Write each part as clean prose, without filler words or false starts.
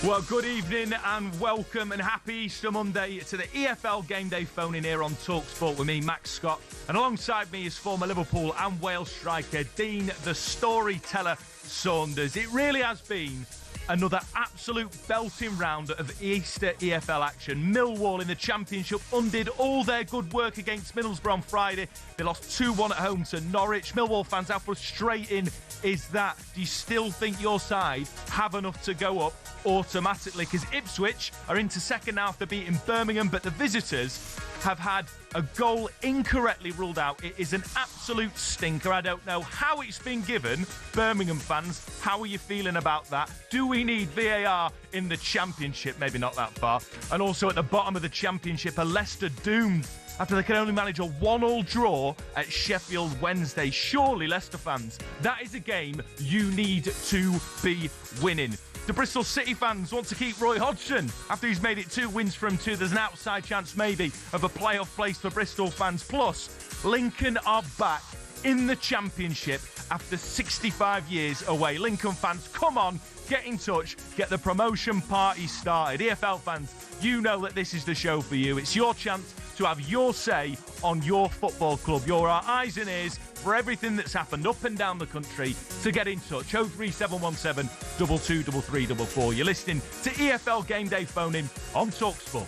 Well, good evening and welcome and happy Easter Monday to the EFL Game Day phone-in here on talkSPORT with me, Max Scott. And alongside me is former Liverpool and Wales striker, Dean the Storyteller Saunders. It really has been another absolute belting round of Easter EFL action. Millwall in the Championship undid all their good work against Middlesbrough on Friday. They lost 2-1 at home to Norwich. Millwall fans, how frustrating is that? Do you still think your side have enough to go up automatically? Because Ipswich are into second now after beating Birmingham, but the visitors have had a goal incorrectly ruled out. It is an absolute stinker. I don't know how it's been given. Birmingham fans, how are you feeling about that? Do we need VAR in the Championship? Maybe not that far. And also at the bottom of the Championship, are Leicester doomed after they can only manage a 1-1 draw at Sheffield Wednesday? Surely, Leicester fans, that is a game you need to be winning. The Bristol City fans want to keep Roy Hodgson after he's made it 2 wins from 2. There's an outside chance maybe of a playoff place for Bristol fans. Plus, Lincoln are back in the Championship after 65 years away. Lincoln fans, come on, get in touch, get the promotion party started. EFL fans, you know that this is the show for you. It's your chance to have your say on your football club. You're our eyes and ears for everything that's happened up and down the country. To get in touch, 03717 223344. You're listening to EFL Game Day phone-in on talkSPORT.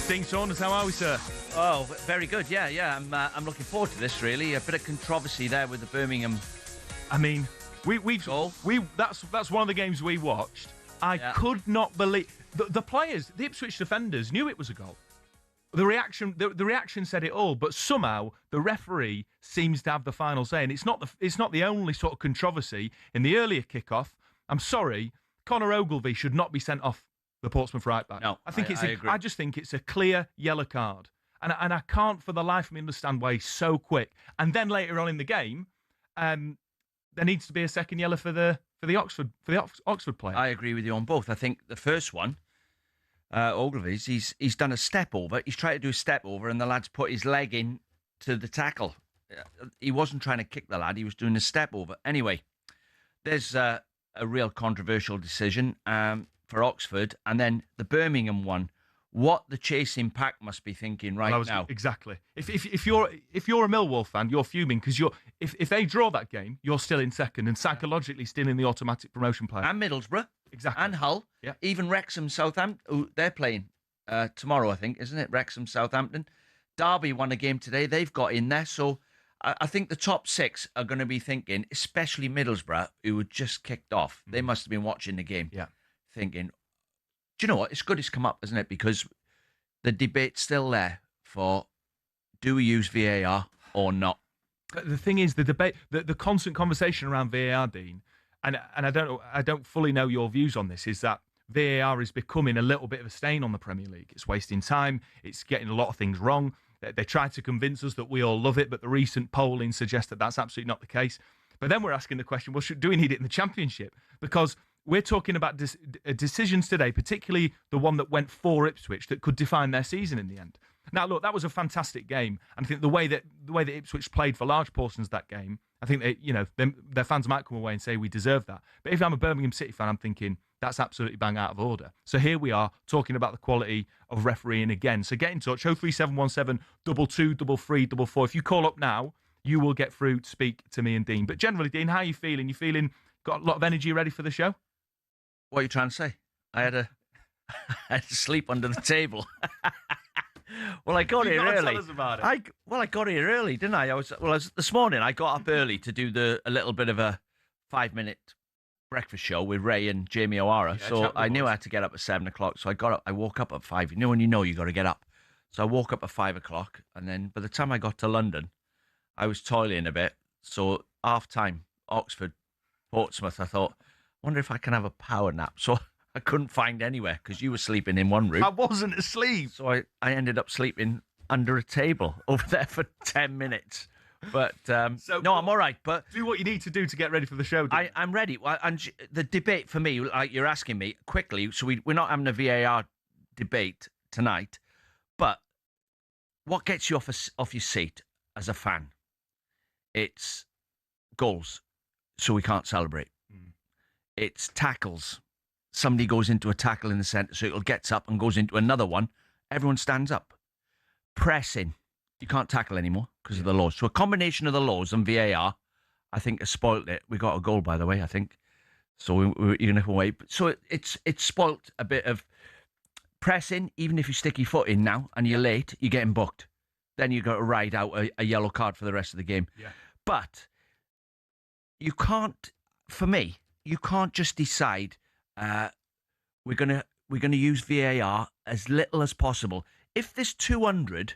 Dean Saunders, how are we, sir? Oh, very good. Yeah. I'm looking forward to this. Really, a bit of controversy there with the Birmingham. I mean, that's one of the games we watched. I could not believe the players, the Ipswich defenders, knew it was a goal. The reaction said it all, but somehow the referee seems to have the final say, and it's not the only sort of controversy in the earlier kickoff. I'm sorry, Conor Ogilvie should not be sent off the Portsmouth right back. No, I agree. I just think it's a clear yellow card, and I can't for the life of me understand why he's so quick. And then later on in the game, there needs to be a second yellow for the Oxford player. I agree with you on both. I think the first one, Ogilvie's, he's done a step over. He's tried to do a step over, and the lad's put his leg in to the tackle. He wasn't trying to kick the lad. He was doing a step over. Anyway, there's a real controversial decision for Oxford, and then the Birmingham one. What the chasing pack must be thinking now. Exactly. If you're a Millwall fan, you're fuming because if they draw that game, you're still in second and psychologically still in the automatic promotion play. And Middlesbrough. Exactly. And Hull. Yeah. Even Wrexham, Southampton. They're playing tomorrow, I think, isn't it? Wrexham, Southampton. Derby won a game today. They've got in there. So I think the top 6 are going to be thinking, especially Middlesbrough, who were just kicked off. They must have been watching the game, thinking, do you know what? It's good it's come up, isn't it? Because the debate's still there for do we use VAR or not? But the thing is, the debate, the constant conversation around VAR, Dean, and I don't fully know your views on this, is that VAR is becoming a little bit of a stain on the Premier League. It's wasting time. It's getting a lot of things wrong. They try to convince us that we all love it, but the recent polling suggests that that's absolutely not the case. But then we're asking the question, well, do we need it in the Championship? Because we're talking about decisions today, particularly the one that went for Ipswich, that could define their season in the end. Now, look, that was a fantastic game, and I think the way that Ipswich played for large portions of that game, I think their fans might come away and say we deserve that. But if I'm a Birmingham City fan, I'm thinking that's absolutely bang out of order. So here we are talking about the quality of refereeing again. So get in touch, 03717 223344. If you call up now, you will get through to speak to me and Dean. But generally, Dean, how are you feeling? You feeling got a lot of energy ready for the show? What are you trying to say? I had to sleep under the table. Well, I got here early. Tell us about it. I got here early, didn't I? This morning I got up early to do a little bit of a 5-minute breakfast show with Ray and Jamie O'Hara. So I knew I had to get up at 7 o'clock. So I got up. I woke up at 5. You know when you got to get up. So I woke up at 5 o'clock, and then by the time I got to London, I was toiling a bit. So half time, Oxford, Portsmouth. I thought, wonder if I can have a power nap. So I couldn't find anywhere because you were sleeping in one room. I wasn't asleep. So I ended up sleeping under a table over there for 10 minutes. But no, I'm all right. But do what you need to do to get ready for the show. I'm ready. Well, and the debate for me, like you're asking me quickly, so we're not having a VAR debate tonight. But what gets you off your seat as a fan? It's goals, so we can't celebrate. It's tackles. Somebody goes into a tackle in the centre circle, gets up and goes into another one. Everyone stands up. Pressing. You can't tackle anymore because of the laws. So a combination of the laws and VAR, I think, has spoilt it. We got a goal, by the way, I think. So you're going to have to wait. So it's spoilt a bit of pressing. Even if you stick your foot in now and you're late, you're getting booked. Then you've got to ride out a yellow card for the rest of the game. Yeah. But you can't, for me, you can't just decide we're gonna use VAR as little as possible. If there's 200,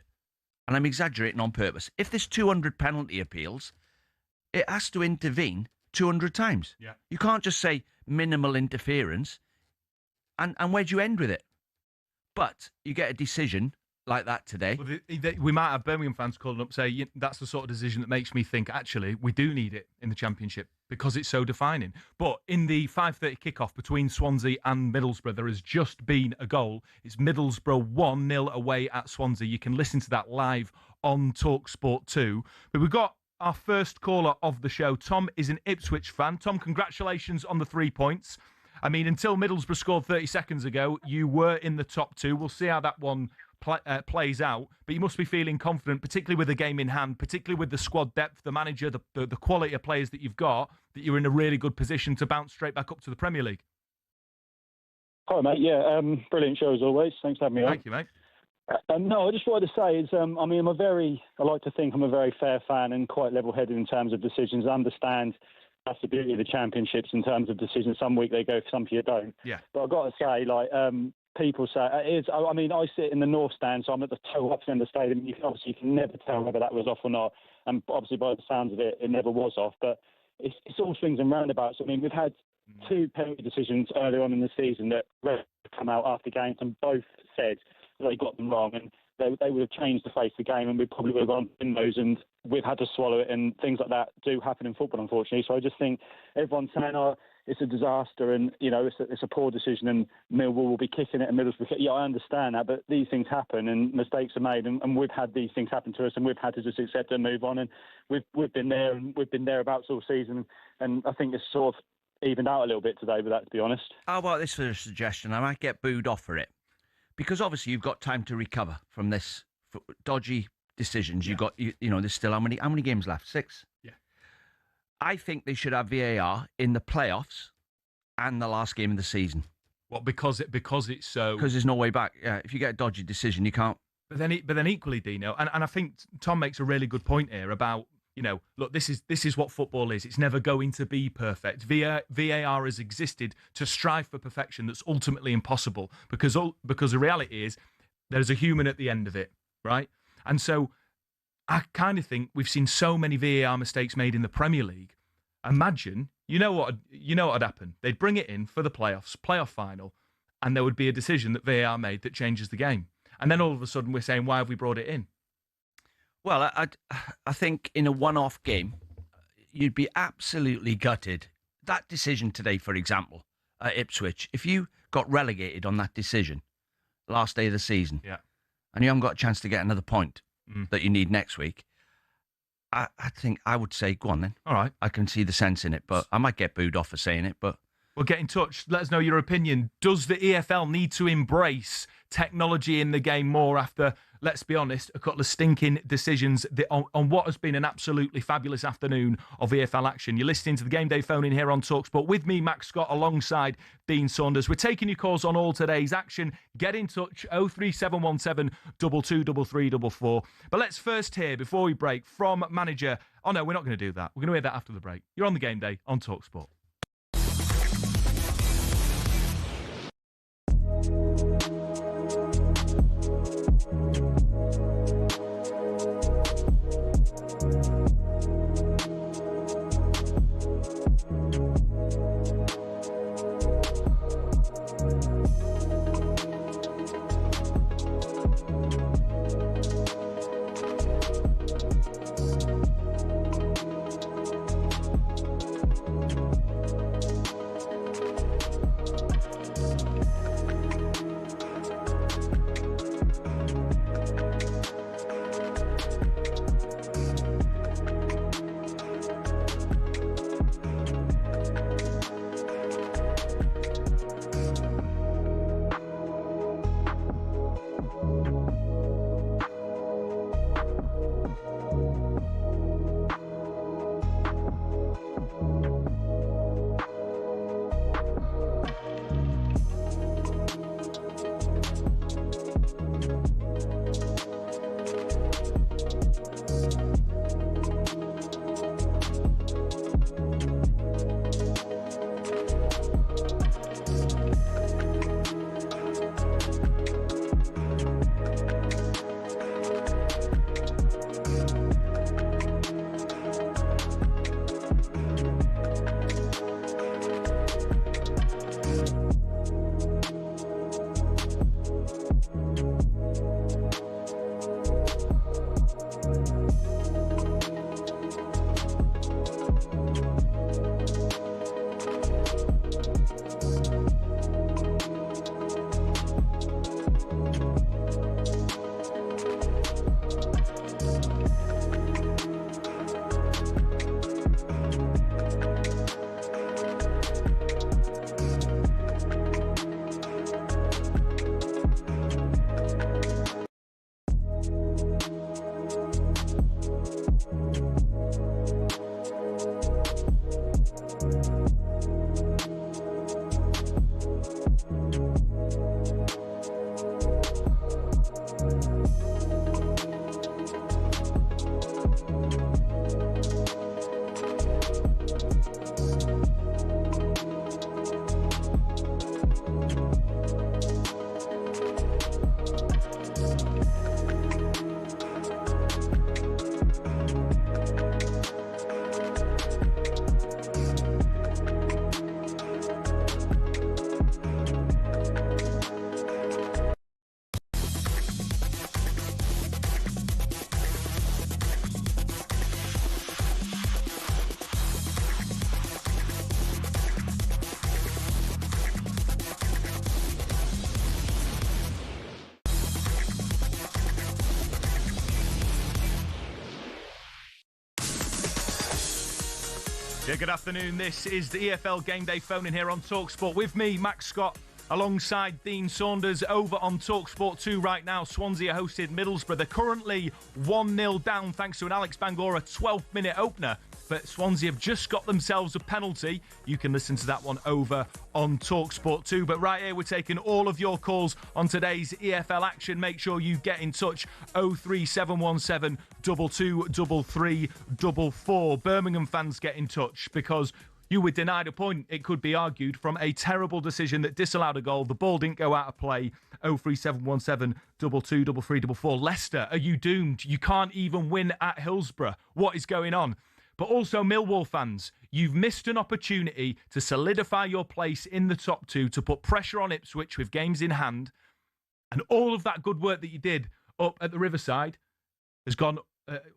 and I'm exaggerating on purpose, if there's 200 penalty appeals, it has to intervene 200 times. Yeah. You can't just say minimal interference, and where do you end with it? But you get a decision like that today. Well, we might have Birmingham fans calling up say that's the sort of decision that makes me think actually we do need it in the Championship because it's so defining. But in the 5:30 kickoff between Swansea and Middlesbrough, there has just been a goal. It's Middlesbrough 1-0 away at Swansea. You can listen to that live on talkSPORT 2. But we've got our first caller of the show. Tom is an Ipswich fan. Tom, congratulations on the 3 points. I mean, until Middlesbrough scored 30 seconds ago, you were in the top two. We'll see how that one plays out, but you must be feeling confident, particularly with the game in hand, particularly with the squad depth, the manager, the quality of players that you've got, that you're in a really good position to bounce straight back up to the Premier League. Hi, mate. Yeah, brilliant show as always. Thanks for having me on. Thank you, mate. No, I just wanted to say is, I like to think I'm a very fair fan and quite level-headed in terms of decisions. I understand that's the beauty of the Championships in terms of decisions. Some week they go, some year don't. Yeah. But I've got to say, people say I sit in the north stand, so I'm at the toe up end of the stadium. You can never tell whether that was off or not, and obviously by the sounds of it, it never was off. But it's all swings and roundabouts. I mean, we've had two penalty decisions early on in the season that come out after games, and both said that they got them wrong, and they would have changed the face of the game, and we probably would have gone in those, and we've had to swallow it. And things like that do happen in football, unfortunately. So I just think everyone's saying, it's a disaster and, it's a poor decision and Millwall will be kicking it and Middlesbrough. Yeah, I understand that, but these things happen and mistakes are made and we've had these things happen to us and we've had to just accept and move on. And we've been there and we've been thereabouts all season. And I think it's sort of evened out a little bit today with that, to be honest. How about this for a suggestion? I might get booed off for it because obviously you've got time to recover from this dodgy decisions. Yeah. There's still how many games left? 6? Yeah. I think they should have VAR in the playoffs and the last game of the season. What? Because it's so. Because there's no way back. Yeah, if you get a dodgy decision, you can't. But then equally, Dino, and I think Tom makes a really good point here about look, this is what football is. It's never going to be perfect. VAR has existed to strive for perfection. That's ultimately impossible because the reality is there's a human at the end of it, right? And so I kind of think we've seen so many VAR mistakes made in the Premier League. Imagine, what would happen? They'd bring it in for the playoff final, and there would be a decision that VAR made that changes the game. And then all of a sudden we're saying, why have we brought it in? Well, I think in a one-off game, you'd be absolutely gutted. That decision today, for example, at Ipswich, if you got relegated on that decision last day of the season, and you haven't got a chance to get another point that you need next week, I think I would say, go on then. All right. I can see the sense in it, but I might get booed off for saying it, but... Well, get in touch. Let us know your opinion. Does the EFL need to embrace technology in the game more after, let's be honest, a couple of stinking decisions on what has been an absolutely fabulous afternoon of EFL action? You're listening to the Game Day phone in here on talkSPORT with me, Max Scott, alongside Dean Saunders. We're taking your calls on all today's action. Get in touch, 03717 223344. But let's first hear, before we break, from manager... Oh, no, we're not going to do that. We're going to hear that after the break. You're on the Game Day on talkSPORT. Yeah, good afternoon. This is the EFL Game Day phone in here on talkSPORT with me, Max Scott, alongside Dean Saunders over on talkSPORT 2 right now. Swansea hosted Middlesbrough. They're currently 1-0 down thanks to an Alex Bangura 12th-minute opener. But Swansea have just got themselves a penalty. You can listen to that one over on talkSPORT 2. But right here, we're taking all of your calls on today's EFL action. Make sure you get in touch. 03717 223344. Birmingham fans, get in touch because you were denied a point, it could be argued, from a terrible decision that disallowed a goal. The ball didn't go out of play. 03717 223344. Leicester, are you doomed? You can't even win at Hillsborough. What is going on? But also, Millwall fans, you've missed an opportunity to solidify your place in the top two, to put pressure on Ipswich with games in hand. And all of that good work that you did up at the Riverside has gone.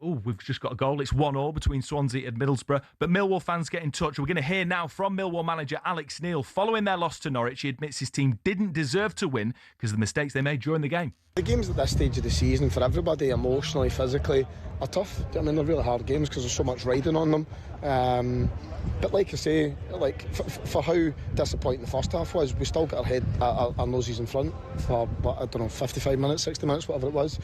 We've just got a goal. It's 1-1 between Swansea and Middlesbrough. But Millwall fans, get in touch. We're going to hear now from Millwall manager Alex Neil. Following their loss to Norwich, he admits his team didn't deserve to win because of the mistakes they made during the game. The games at this stage of the season, for everybody, emotionally, physically, are tough. I mean, they're really hard games because there's so much riding on them. But like I say, for how disappointing the first half was, we still got our noses in front for, 55 minutes, 60 minutes, whatever it was.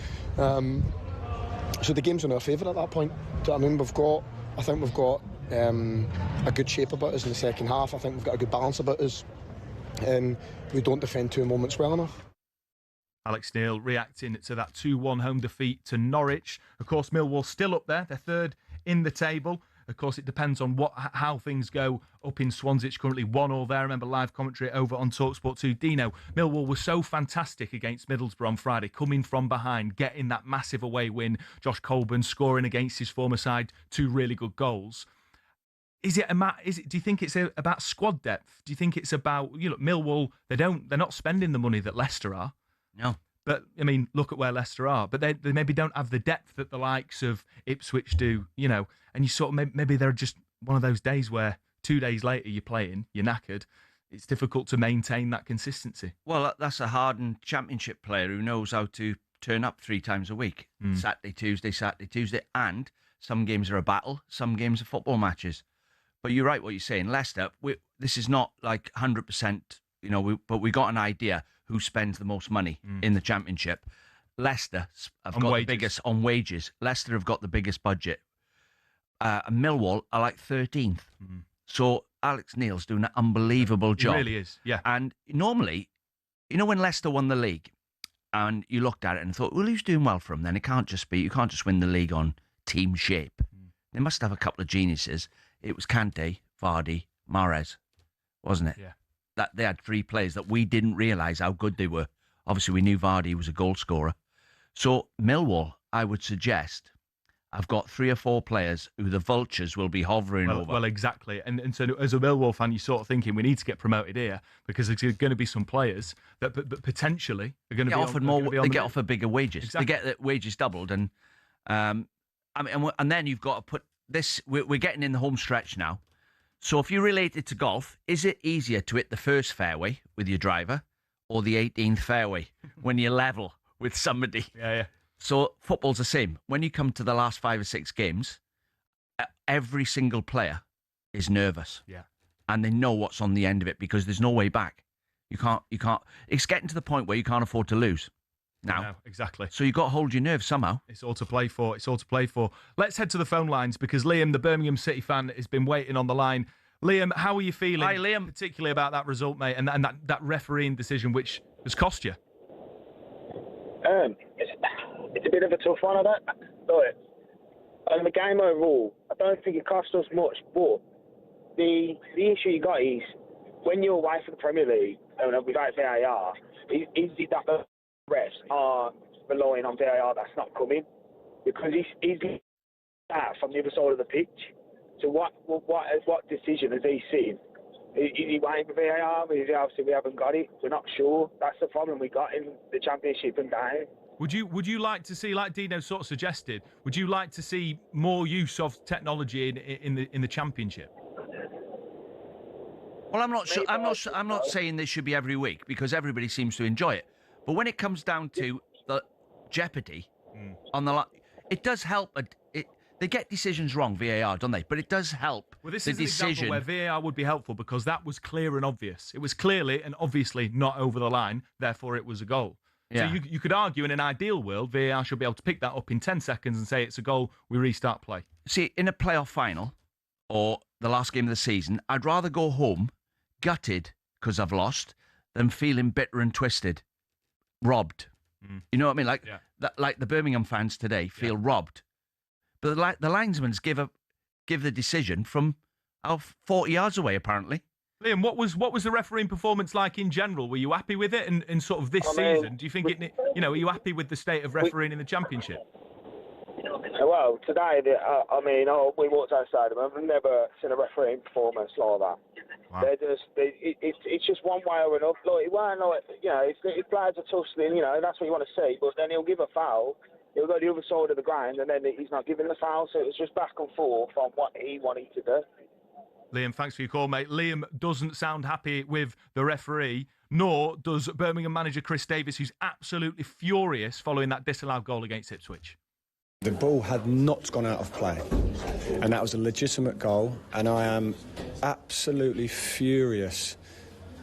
So the game's in our favour at that point. Do you know what I mean? I think we've got a good shape about us in the second half. I think we've got a good balance about us. And we don't defend 2 moments well enough. Alex Neil reacting to that 2-1 home defeat to Norwich. Of course, Millwall still up there. They're third in the table. Of course, it depends on how things go up in Swansea. It's currently 1-1 there. Remember, live commentary over on talkSPORT 2. Dino, Millwall was so fantastic against Middlesbrough on Friday, coming from behind, getting that massive away win. Josh Colburn scoring against his former side 2 really good goals. Do you think it's about squad depth? Do you think it's about, Millwall, they're not spending the money that Leicester are? No. But, I mean, look at where Leicester are. But they maybe don't have the depth that the likes of Ipswich do, And you sort of, maybe they're just one of those days where 2 days later you're playing, you're knackered. It's difficult to maintain that consistency. Well, that's a hardened championship player who knows how to turn up 3 times a week. Saturday, Tuesday. And some games are a battle. Some games are football matches. But you're right what you're saying. Leicester, this is not like 100%, but we got an idea who spends the most money in the championship. Leicester have got the biggest on wages. Leicester have got the biggest budget. Millwall are like 13th. So Alex Neil's doing an unbelievable job. He really is, yeah. And normally, when Leicester won the league and you looked at it and thought, well, who's doing well for them then? You can't just win the league on team shape. They must have a couple of geniuses. It was Kante, Vardy, Mahrez, wasn't it? Yeah. That they had 3 players that we didn't realise how good they were. Obviously, we knew Vardy was a goal scorer. So Millwall, I would suggest, I've got 3 or 4 players who the vultures will be hovering over. Well, exactly. And so as a Millwall fan, you're sort of thinking we need to get promoted here because there's going to be some players that potentially are going to be offered more. They get offered bigger wages. Exactly. They get the wages doubled, and and then you've got to put this. We're getting in the home stretch now. So if you relate it to golf, is it easier to hit the first fairway with your driver or the 18th fairway when you're level with somebody. Yeah. So football's the same. When you come to the last 5 or 6 games, every single player is nervous. Yeah. And they know what's on the end of it because there's no way back. You can't. It's getting to the point where you can't afford to lose. Now. No, exactly. So you've got to hold your nerve somehow. It's all to play for. Let's head to the phone lines because Liam, the Birmingham City fan, has been waiting on the line. Liam, how are you feeling? Hi, Liam. Particularly about that result, mate, and that refereeing decision, which has cost you. It's a bit of a tough one. I don't know it. And the game overall, I don't think it cost us much, but the issue you got is when you're away from the Premier League and without VAR, is it that the refs are relying on VAR that's not coming? Because he's that from the other side of the pitch. So what decision has he seen? Is he waiting for VAR? Obviously we haven't got it. We're not sure. That's the problem we got in the Championship and down. Would you like to see, like Dino sort of suggested, would you like to see more use of technology in the Championship? Well, I'm not saying this should be every week because everybody seems to enjoy it. But when it comes down to the jeopardy on the it does help. They get decisions wrong, VAR, don't they? But it does help. Well, this the is an decision example where VAR would be helpful because that was clear and obvious. It was clearly and obviously not over the line, therefore it was a goal. Yeah. So you could argue in an ideal world, VAR should be able to pick that up in 10 seconds and say it's a goal, we restart play. See, in a playoff final or the last game of the season, I'd rather go home gutted because I've lost than feeling bitter and twisted, robbed. You know what I mean? Like the Birmingham fans today feel robbed. But the linesmen give the decision from 40 yards away, apparently. Liam, what was the refereeing performance like in general? Were you happy with it? And sort of this season, do you think are you happy with the state of refereeing in the Championship? Well, today, we walked outside of them. I've never seen a refereeing performance like that. Wow. It's just one way or another. Like, it weren't like, if players are tussling, that's what you want to see. But then he'll give a foul. He'll go to the other side of the ground, and then he's not giving the foul. So it's just back and forth on what he wanted to do. Liam, thanks for your call, mate. Liam doesn't sound happy with the referee, nor does Birmingham manager Chris Davis, who's absolutely furious following that disallowed goal against Ipswich. The ball had not gone out of play, and that was a legitimate goal, and I am absolutely furious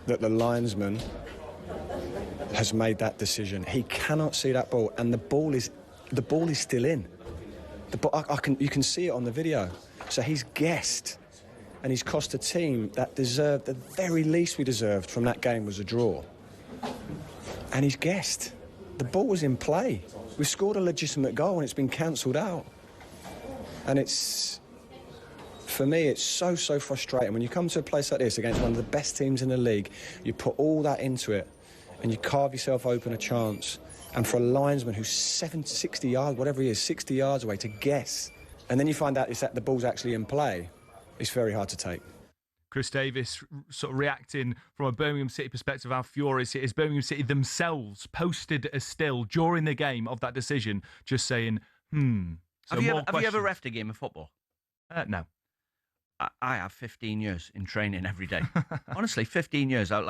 that the linesman has made that decision. He cannot see that ball, and the ball is still in. You can see it on the video. So he's guessed, and he's cost a team that deserved, the very least we deserved from that game was a draw. And he's guessed. The ball was in play. We've scored a legitimate goal and it's been cancelled out. And for me, it's so frustrating. When you come to a place like this against one of the best teams in the league, you put all that into it and you carve yourself open a chance. And for a linesman who's 60 yards, whatever he is, 60 yards away to guess, and then you find out that the ball's actually in play, it's very hard to take. Chris Davis sort of reacting from a Birmingham City perspective how furious it is. Birmingham City themselves posted a still during the game of that decision, just saying, So have you ever reffed a game of football? No. I have 15 years in training every day. Honestly, 15 years. I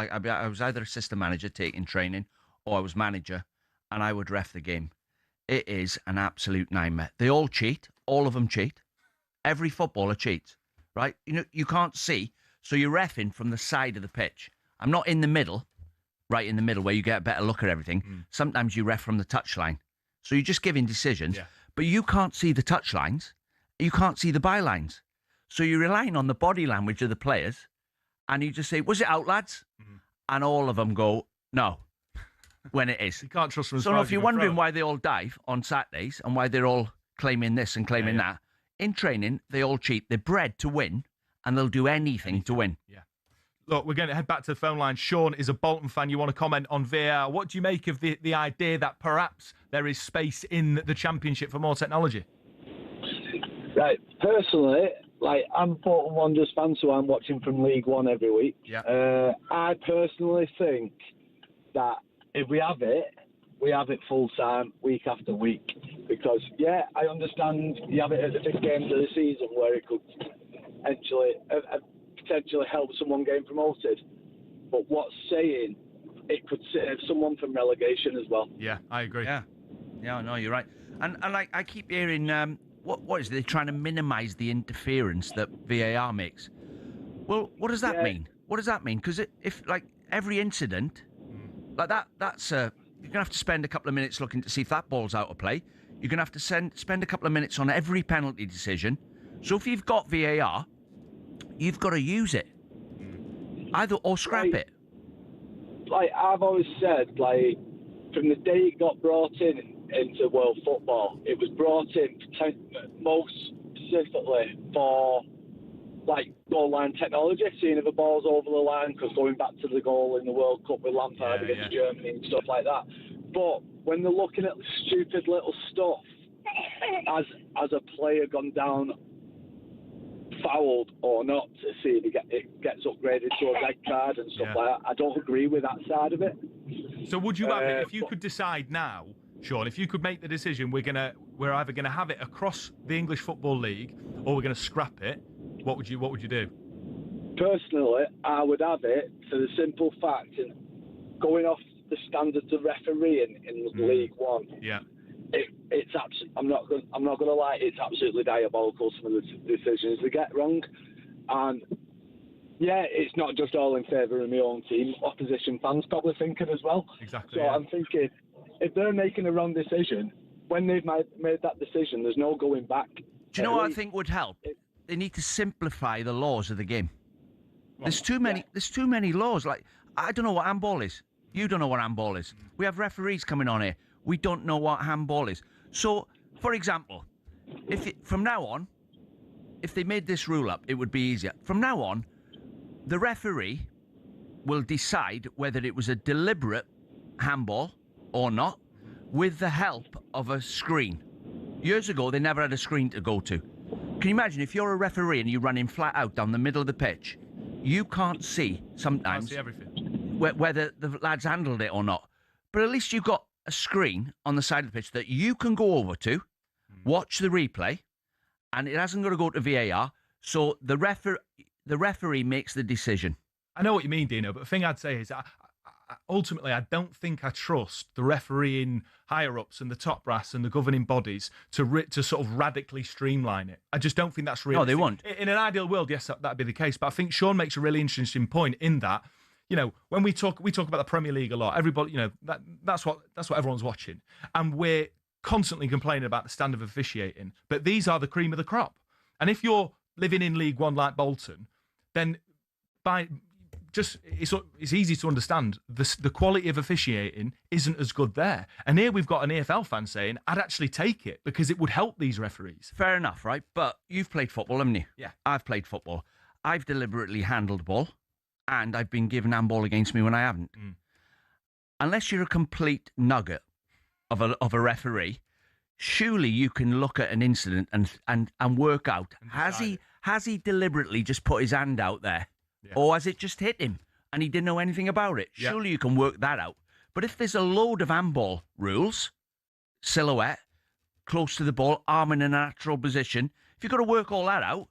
was either assistant manager taking training or I was manager, and I would ref the game. It is an absolute nightmare. They all cheat. All of them cheat. Every footballer cheats, right? You can't see, so you're reffing from the side of the pitch. I'm not in the middle, right in the middle where you get a better look at everything. Sometimes you ref from the touchline. So you're just giving decisions, but you can't see the touchlines. You can't see the bylines. So you're relying on the body language of the players, and you just say, was it out, lads? And all of them go, no, when it is. You can't trust them. So if you're wondering why they all dive on Saturdays and why they're all claiming this and claiming that, in training, they all cheat. They're bred to win, and they'll do anything to win. Yeah. Look, we're going to head back to the phone line. Sean is a Bolton fan. You want to comment on VAR. What do you make of the idea that perhaps there is space in the Championship for more technology? Right. Personally, I'm Bolton Wanderers fan, so I'm watching from League One every week. Yeah. I personally think that if we have it full time, week after week. Because, I understand you have it at the big games of the season where it could potentially help someone getting promoted. But what's saying it could save someone from relegation as well. Yeah, I agree. Yeah, no, you're right. And like I keep hearing, what is it? They're trying to minimise the interference that VAR makes. Well, what does that mean? What does that mean? Because if like every incident, like that's you're gonna have to spend a couple of minutes looking to see if that ball's out of play. You're gonna have to spend a couple of minutes on every penalty decision. So if you've got VAR, you've got to use it, either or scrap it. Like I've always said, like from the day it got brought into world football, it was brought in most specifically for like goal line technology, seeing if the ball's over the line, because going back to the goal in the World Cup with Lampard against Germany and stuff like that. But when they're looking at the stupid little stuff, as a player gone down, fouled or not, to see if it gets upgraded to a red card and stuff like that, I don't agree with that side of it. So would you have it, if you could decide now, Sean, if you could make the decision, we're either gonna have it across the English Football League or we're gonna scrap it, what would you do? Personally, I would have it for the simple fact, and going off the standards of refereeing in League One. Yeah. I'm not going to lie. It's absolutely diabolical, some of the decisions they get wrong, and it's not just all in favour of my own team. Opposition fans probably think it as well. Exactly. So I'm thinking, if they're making a wrong decision, when they've made that decision, there's no going back. Do you know what I think would help? They need to simplify the laws of the game. There's too many. There's too many laws. Like, I don't know what handball is. You don't know what handball is. We have referees coming on here. We don't know what handball is. So, for example, from now on, if they made this rule up, it would be easier. From now on, the referee will decide whether it was a deliberate handball or not, with the help of a screen. Years ago, they never had a screen to go to. Can you imagine if you're a referee and you're running flat out down the middle of the pitch, you can't see sometimes whether the lads handled it or not. But at least you've got a screen on the side of the pitch that you can go over to, watch the replay, and it hasn't got to go to VAR. So the referee makes the decision. I know what you mean, Dino, but the thing I'd say is ultimately, I don't think I trust the refereeing higher-ups and the top brass and the governing bodies to sort of radically streamline it. I just don't think that's realistic. No, they won't. In an ideal world, yes, that'd be the case. But I think Sean makes a really interesting point in that, you know, when we talk about the Premier League a lot. Everybody, you know, that's what everyone's watching, and we're constantly complaining about the standard of officiating. But these are the cream of the crop. And if you're living in League One like Bolton, then it's easy to understand the quality of officiating isn't as good there. And here we've got an EFL fan saying, I'd actually take it because it would help these referees. Fair enough, right? But you've played football, haven't you? Yeah. I've played football. I've deliberately handled the ball, and I've been given handball against me when I haven't. Unless you're a complete nugget of a referee, surely you can look at an incident and work out, has he deliberately just put his hand out there? Yeah. Or has it just hit him and he didn't know anything about it? Yeah. Surely you can work that out. But if there's a load of handball rules, silhouette, close to the ball, arm in a natural position, if you've got to work all that out,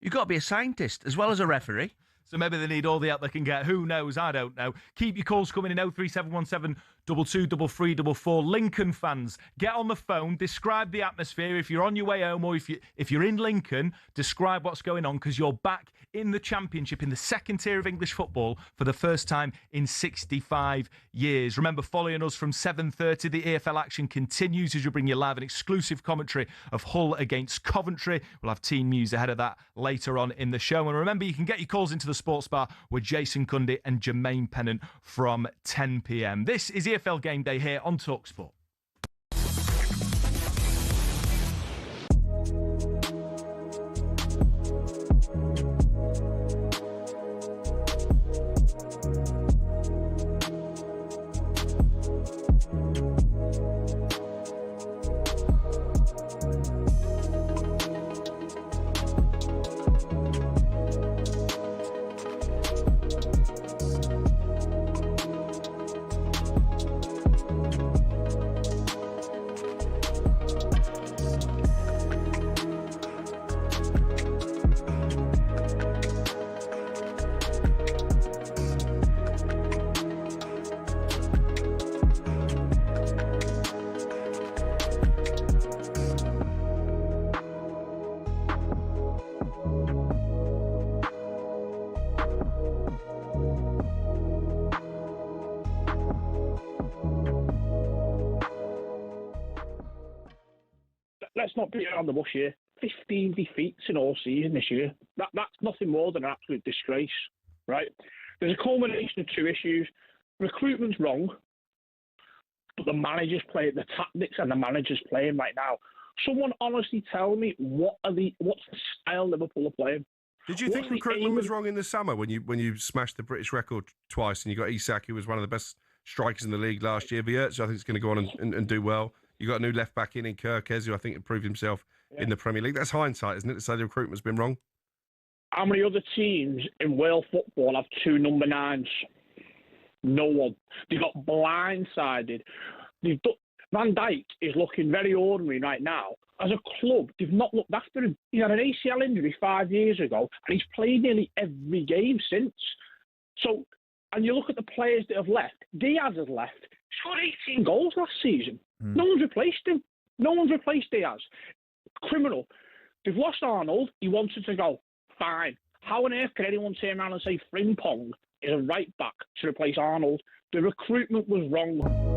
you've got to be a scientist as well as a referee. So maybe they need all the help they can get. Who knows? I don't know. Keep your calls coming in 03717 223344. Lincoln fans, get on the phone. Describe the atmosphere. If you're on your way home or if you're in Lincoln, describe what's going on, because you're back in the Championship, in the second tier of English football for the first time in 65 years. Remember, following us from 7:30, the EFL action continues as we bring you live an exclusive commentary of Hull against Coventry. We'll have team news ahead of that later on in the show. And remember, you can get your calls into the Sports Bar with Jason Cundy and Jermaine Pennant from 10 p.m. This is EFL Game Day here on talkSPORT. let's not beat around the bush here. 15 defeats in all season this year. That's nothing more than an absolute disgrace, right? There's a culmination of two issues. Recruitment's wrong, but the tactics and the manager's playing right now. Someone honestly tell me what's the style Liverpool are playing? Did you think recruitment was wrong in the summer when you smashed the British record twice and you got Isak, who was one of the best strikers in the league last year? Wiertz, I think, is going to go on and do well. You got a new left back in Kirkes, who I think improved himself in the Premier League. That's hindsight, isn't it, to say the recruitment's been wrong? How many other teams in Wales football have two number 9s? No one. They got blindsided. Van Dijk is looking very ordinary right now. As a club, they've not looked after him. He had an ACL injury 5 years ago, and he's played nearly every game since. So, and you look at the players that have left. Diaz has left. He scored 18 goals last season. No one's replaced him. No one's replaced Diaz. Criminal. They've lost Arnold. He wanted to go. Fine. How on earth can anyone turn around and say Frimpong is a right back to replace Arnold? The recruitment was wrong.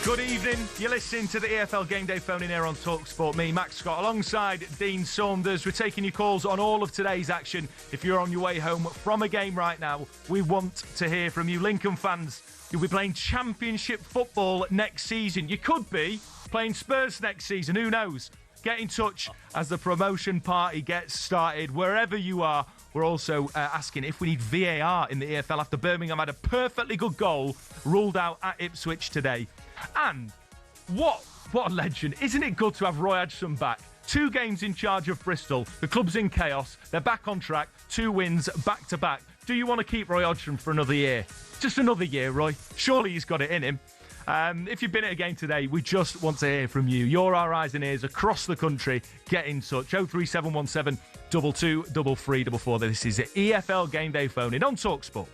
Good evening. You're listening to the EFL Game Day phone in here on talkSPORT. Me, Max Scott, alongside Dean Saunders. We're taking your calls on all of today's action. If you're on your way home from a game right now, we want to hear from you. Lincoln fans, you'll be playing Championship football next season. You could be playing Spurs next season. Who knows? Get in touch as the promotion party gets started. Wherever you are, we're also asking if we need VAR in the EFL after Birmingham had a perfectly good goal ruled out at Ipswich today. And what a legend. Isn't it good to have Roy Hodgson back? 2 games in charge of Bristol. The club's in chaos. They're back on track. 2 wins back to back. Do you want to keep Roy Hodgson for another year? Just another year, Roy. Surely he's got it in him. If you've been at a game today, we just want to hear from you. You're our eyes and ears across the country. Get in touch. 03717 223344. This is the EFL Game Day phone in on talkSPORT.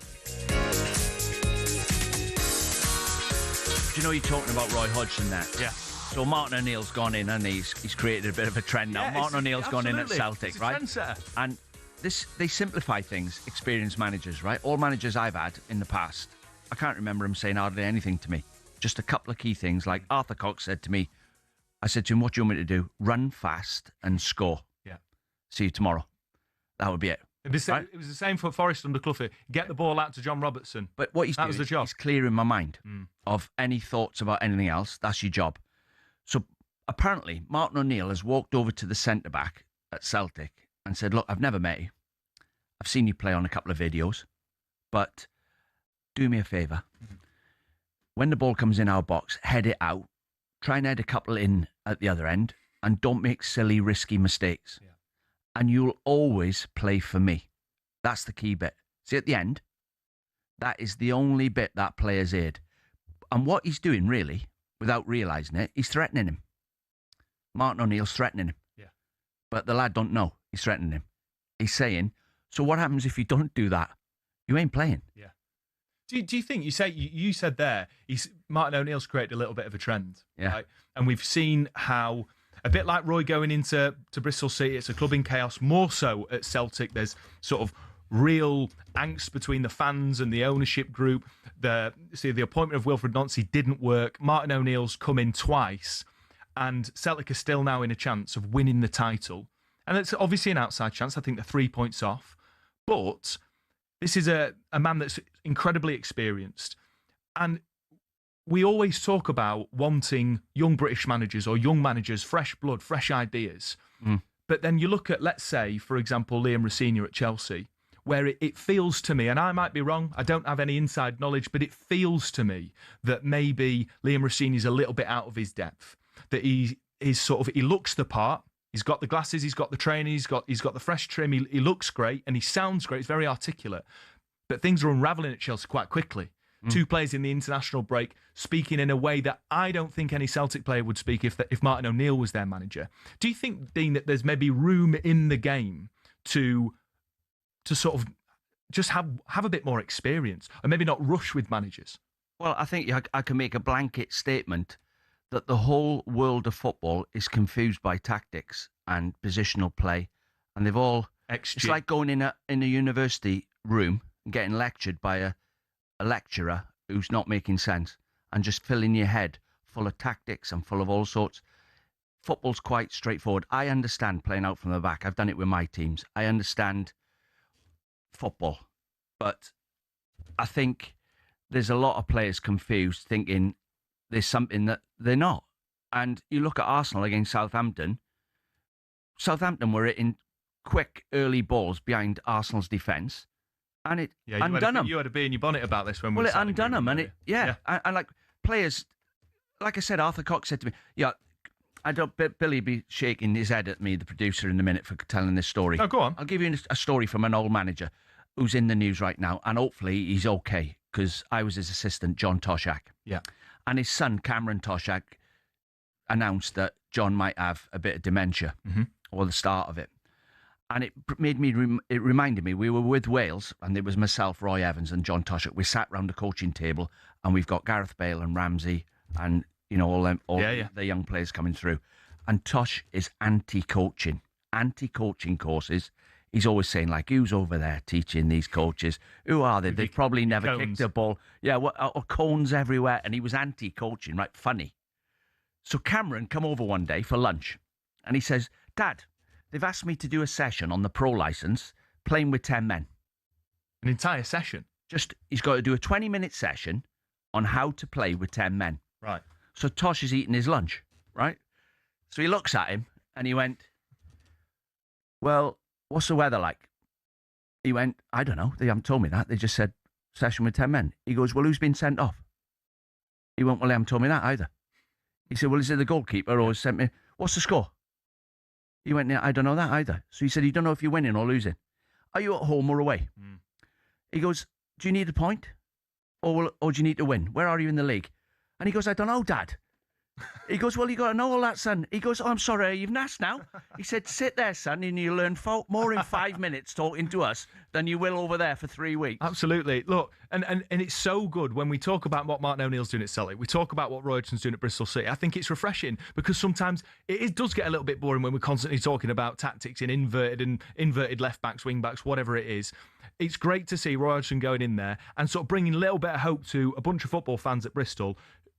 Do you know you're talking about Roy Hodgson there? Yeah. So Martin O'Neill's gone in and he's created a bit of a trend now. Yeah, Martin O'Neill's gone in at Celtic, right? Trendsetter. And they simplify things, experienced managers, right? All managers I've had in the past, I can't remember him saying hardly anything to me. Just a couple of key things. Like Arthur Cox said to me, I said to him, what do you want me to do? Run fast and score. Yeah. See you tomorrow. That would be it. It was the same for Forest under Clough. Get the ball out to John Robertson. But what he's that doing, was the job. He's clearing my mind of any thoughts about anything else. That's your job. So apparently, Martin O'Neill has walked over to the centre-back at Celtic and said, look, I've never met you. I've seen you play on a couple of videos, but do me a favour. When the ball comes in our box, head it out. Try and head a couple in at the other end and don't make silly, risky mistakes. Yeah. And you'll always play for me. That's the key bit. See, at the end, that is the only bit that player's aid. And what he's doing, really, without realising it, he's threatening him. Martin O'Neill's threatening him. Yeah. But the lad don't know he's threatening him. He's saying, so what happens if you don't do that? You ain't playing. Yeah. Do you think, you said there, Martin O'Neill's created a little bit of a trend. Yeah. Right? And we've seen how, a bit like Roy going into Bristol City, it's a club in chaos. More so at Celtic, there's sort of real angst between the fans and the ownership group. The appointment of Wilfred Nancy didn't work. Martin O'Neill's come in twice, and Celtic are still now in a chance of winning the title. And it's obviously an outside chance. I think they're 3 points off. But this is a man that's incredibly experienced. And we always talk about wanting young British managers or young managers, fresh blood, fresh ideas. But then you look at, let's say, for example, Liam Rossini at Chelsea, where it feels to me, and I might be wrong, I don't have any inside knowledge, but it feels to me that maybe Liam Rossini's a little bit out of his depth. That he looks the part. He's got the glasses, he's got the training, he's got the fresh trim, he looks great and he sounds great, he's very articulate. But things are unravelling at Chelsea quite quickly. Two players in the international break speaking in a way that I don't think any Celtic player would speak if Martin O'Neill was their manager. Do you think, Dean, that there's maybe room in the game to sort of just have a bit more experience and maybe not rush with managers? Well, I think I can make a blanket statement that the whole world of football is confused by tactics and positional play, and they've all... It's like going in a university room and getting lectured by a lecturer who's not making sense and just filling your head full of tactics and full of all sorts. Football's quite straightforward. I understand playing out from the back. I've done it with my teams. I understand football. But I think there's a lot of players confused, thinking there's something that they're not. And you look at Arsenal against Southampton. Southampton were in quick early balls behind Arsenal's defence, and it undone them. You had a bee in your bonnet about this when we were... Well, it undone them, and and like players, like I said, Arthur Cox said to me, Billy be shaking his head at me, the producer, in a minute for telling this story. Oh, go on. I'll give you a story from an old manager who's in the news right now, and hopefully he's okay, because I was his assistant, John Toshak. Yeah. And his son, Cameron Toshak, announced that John might have a bit of dementia, or the start of it. And it reminded me, we were with Wales, and it was myself, Roy Evans, and John Toshak. We sat round the coaching table, and we've got Gareth Bale and Ramsey, and all the young players coming through. And Tosh is anti-coaching courses. He's always saying, like, who's over there teaching these coaches? Who are they? They've probably never kicked a ball. Yeah, or cones everywhere. And he was anti-coaching, right? Funny. So Cameron come over one day for lunch, and he says, Dad, they've asked me to do a session on the pro licence, playing with 10 men. An entire session? He's got to do a 20-minute session on how to play with 10 men. Right. So Tosh is eating his lunch, right? So he looks at him, and he went, well, what's the weather like? He went, I don't know. They haven't told me that. They just said, session with 10 men. He goes, well, who's been sent off? He went, well, they haven't told me that either. He said, well, is it the goalkeeper or sent me? What's the score? He went, I don't know that either. So he said, you don't know if you're winning or losing. Are you at home or away? He goes, do you need a point? Or do you need to win? Where are you in the league? And he goes, I don't know, Dad. He goes, well, you got to know all that, son. He goes, oh, I'm sorry, you've asked now. He said, sit there, son, and you'll learn more in 5 minutes talking to us than you will over there for 3 weeks. Absolutely. Look, and it's so good when we talk about what Martin O'Neill's doing at Celtic. We talk about what Roy Hodgson's doing at Bristol City. I think it's refreshing because sometimes it does get a little bit boring when we're constantly talking about tactics in inverted left backs, wing backs, whatever it is. It's great to see Roy Hodgson going in there and sort of bringing a little bit of hope to a bunch of football fans at Bristol,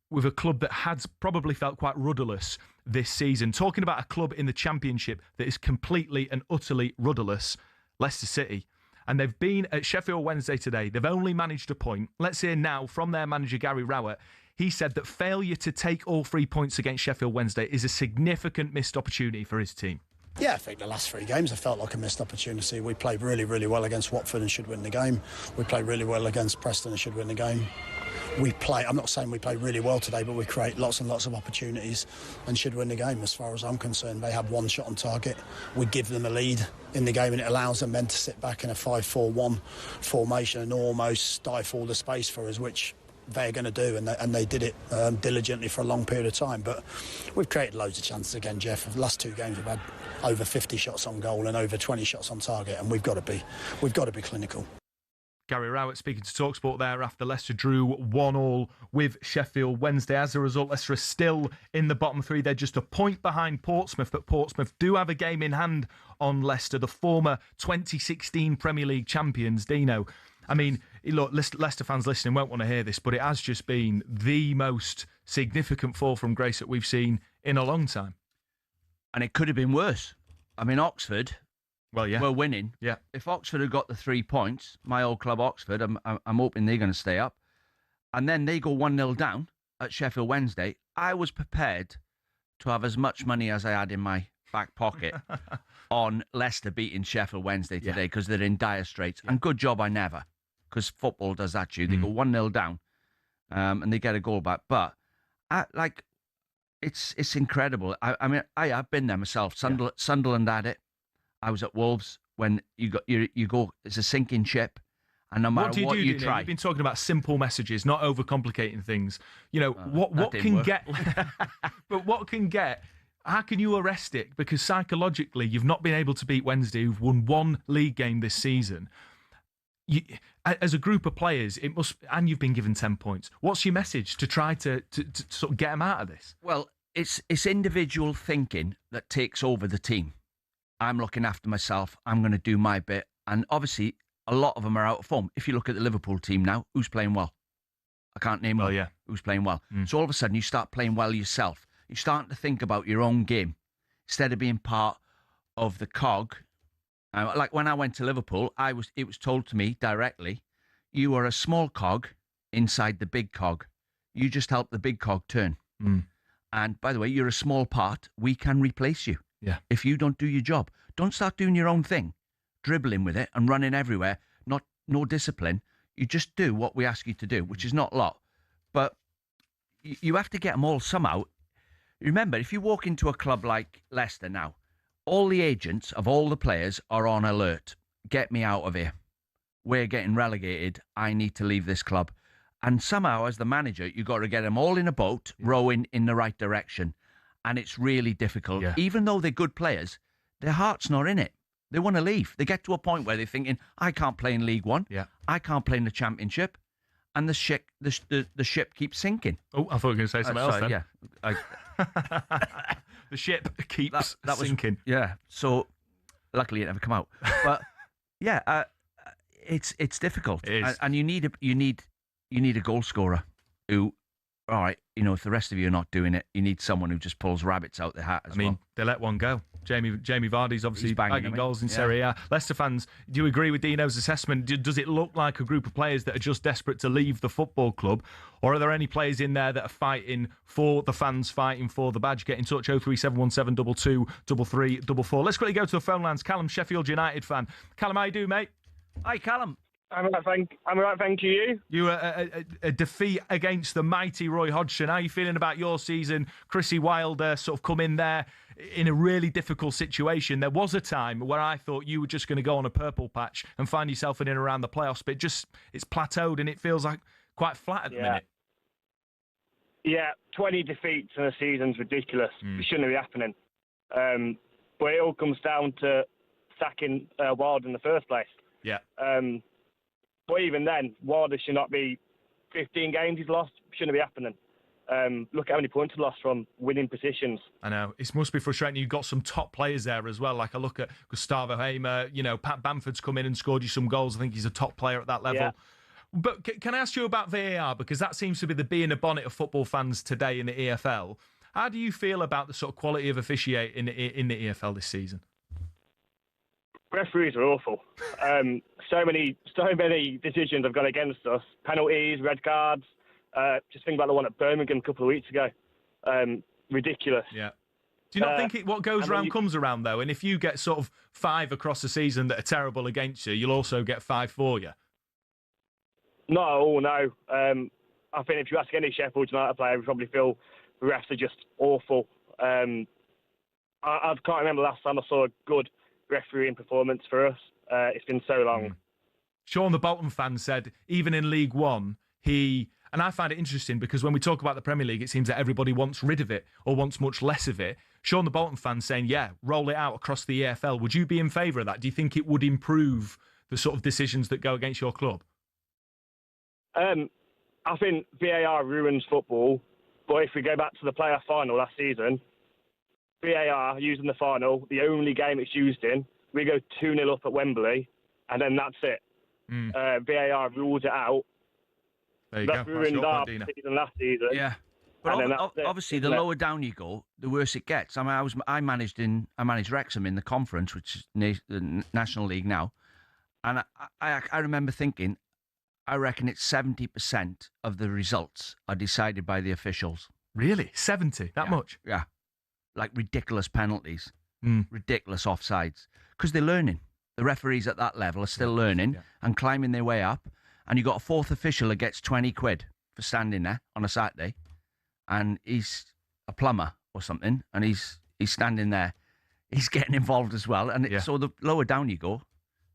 with a club that had probably felt quite rudderless this season. Talking about a club in the Championship that is completely and utterly rudderless, Leicester City. And they've been at Sheffield Wednesday today. They've only managed a point. Let's hear now from their manager, Gary Rowett. He said that failure to take all 3 points against Sheffield Wednesday is a significant missed opportunity for his team. Yeah, I think the last 3 games have felt like a missed opportunity. We played really, really well against Watford and should win the game. We played really well against Preston and should win the game. I'm not saying we played really well today, but we create lots and lots of opportunities and should win the game as far as I'm concerned. They have one shot on target. We give them a lead in the game and it allows them then to sit back in a 5-4-1 formation and almost stifle the space for us, which they're going to do, and they did it diligently for a long period of time. But we've created loads of chances again, Jeff. The last 2 games we've had over 50 shots on goal and over 20 shots on target, and we've got to be clinical. Gary Rowett speaking to talkSPORT there after Leicester drew 1-1 with Sheffield Wednesday. As a result, Leicester are still in the bottom 3. They're just a point behind Portsmouth, but Portsmouth do have a game in hand on Leicester, the former 2016 Premier League champions. Dino, I mean, look, Leicester fans listening won't want to hear this, but it has just been the most significant fall from grace that we've seen in a long time. And it could have been worse. I mean, Oxford... Well, yeah. We're winning. Yeah. If Oxford had got the 3 points, my old club Oxford, I'm hoping they're going to stay up. And then they go 1-0 down at Sheffield Wednesday. I was prepared to have as much money as I had in my back pocket on Leicester beating Sheffield Wednesday today because they're in dire straits. Yeah. And good job I never, because football does that to you. They go 1-0 down and they get a goal back. But it's incredible. I mean, I have been there myself. Sunderland had it. I was at Wolves when you go. It's a sinking ship, And no matter what you try, you've been talking about simple messages, not overcomplicating things. You know, what can get, but what can get, how can you arrest it? Because psychologically, you've not been able to beat Wednesday, who've won one league game this season. As a group of players, it must, and you've been given 10 points. What's your message to try to sort of get them out of this? Well, it's individual thinking that takes over the team. I'm looking after myself. I'm going to do my bit. And obviously, a lot of them are out of form. If you look at the Liverpool team now, who's playing well? I can't name one. Who's playing well. So all of a sudden, you start playing well yourself. You're starting to think about your own game instead of being part of the cog. Like when I went to Liverpool, it was told to me directly, you are a small cog inside the big cog. You just help the big cog turn. And by the way, you're a small part. We can replace you. Yeah. If you don't do your job, don't start doing your own thing, dribbling with it and running everywhere. No discipline. You just do what we ask you to do, which is not a lot. But you have to get them all somehow. Remember, if you walk into a club like Leicester now, all the agents of all the players are on alert. Get me out of here. We're getting relegated. I need to leave this club. And somehow, as the manager, you've got to get them all in a boat, rowing in the right direction. And it's really difficult. Yeah. Even though they're good players, their heart's not in it. They want to leave. They get to a point where they're thinking, I can't play in League One. Yeah. I can't play in the Championship. And the ship keeps sinking. Oh, I thought you were going to say something else then. Yeah. The ship keeps sinking. Yeah. So, luckily, it never come out. But yeah, it's difficult. It is. And you need a goal scorer who, all right, you know, if the rest of you are not doing it, you need someone who just pulls rabbits out their hat as well. They let one go. Jamie Vardy's obviously bagging goals in Yeah. Serie A. Leicester fans, do you agree with Dino's assessment? Does it look like a group of players that are just desperate to leave the football club? Or are there any players in there that are fighting for the fans, fighting for the badge? Get in touch, 03717 22 3344. Let's quickly go to the phone lines. Callum, Sheffield United fan. Callum, how you doing, mate? Hi, Callum. I'm all right, thank you. You were a defeat against the mighty Roy Hodgson. How are you feeling about your season? Chrissy Wilder sort of come in there in a really difficult situation. There was a time where I thought you were just going to go on a purple patch and find yourself in and around the playoffs, but it's plateaued and it feels like quite flat at the minute. Yeah, 20 defeats in a season's ridiculous. It shouldn't be happening. But it all comes down to sacking Wilder in the first place. Yeah. But even then, Wilder should not be 15 games he's lost. Shouldn't be happening. Look how many points he lost from winning positions. I know. It must be frustrating. You've got some top players there as well. Like I look at Gustavo Hamer, Pat Bamford's come in and scored you some goals. I think he's a top player at that level. Yeah. But can I ask you about VAR? Because that seems to be the bee in the bonnet of football fans today in the EFL. How do you feel about the sort of quality of officiating in the EFL this season? Referees are awful. So many decisions have gone against us. Penalties, red cards. Just think about the one at Birmingham a couple of weeks ago. Ridiculous. Yeah. Do you not think what goes around comes around, though? And if you get sort of 5 across the season that are terrible against you, you'll also get 5 for you? No. I think if you ask any Sheffield United player, we probably feel the refs are just awful. I can't remember last time I saw a good refereeing performance for us. It's been so long. Sean, the Bolton fan, said even in League One, and I find it interesting because when we talk about the Premier League, it seems that everybody wants rid of it or wants much less of it. Sean, the Bolton fan, saying, yeah, roll it out across the EFL. Would you be in favour of that? Do you think it would improve the sort of decisions that go against your club? I think VAR ruins football, but if we go back to the playoff final last season, VAR used in the final, the only game it's used in, we go 2-0 up at Wembley, and then that's it. VAR rules it out. There you That's go. ruined our season last season. Yeah. But obviously, the lower down you go, the worse it gets. I mean, I managed Wrexham in the conference, which is the National League now, and I remember thinking, I reckon it's 70% of the results are decided by the officials. Really? 70? That much? Yeah. Like ridiculous penalties, ridiculous offsides, because they're learning. The referees at that level are still learning and climbing their way up. And you've got a fourth official that gets 20 quid for standing there on a Saturday, and he's a plumber or something, and he's standing there. He's getting involved as well. And so the lower down you go,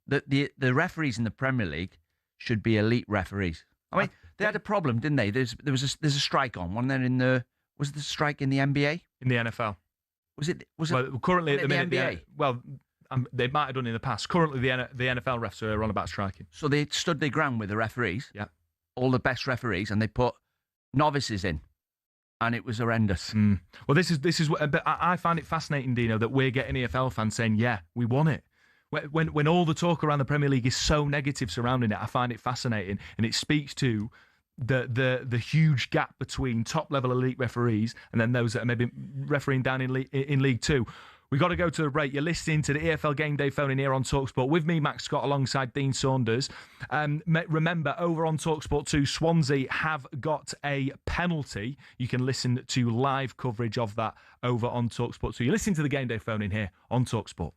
the referees in the Premier League should be elite referees. I mean, they had a problem, didn't they? There's a strike on. Wasn't there was the strike in the NBA? In the NFL. Was it? Well, currently at the minute, NBA? They might have done in the past. Currently, the NFL refs are on about striking. So they stood their ground with the referees. Yeah. All the best referees, and they put novices in, and it was horrendous. Well, this is what. But I find it fascinating, Dino, that we're getting EFL fans saying, "Yeah, we won it." When all the talk around the Premier League is so negative surrounding it, I find it fascinating, and it speaks to the huge gap between top level elite referees and then those that are maybe refereeing down in League Two. We got to go to the break. You're listening to the EFL Game Day phone in here on talkSPORT with me, Max Scott, alongside Dean Saunders. Remember, over on talkSPORT 2, Swansea have got a penalty. You can listen to live coverage of that over on talkSPORT 2. You're listening to the Game Day phone in here on talkSPORT.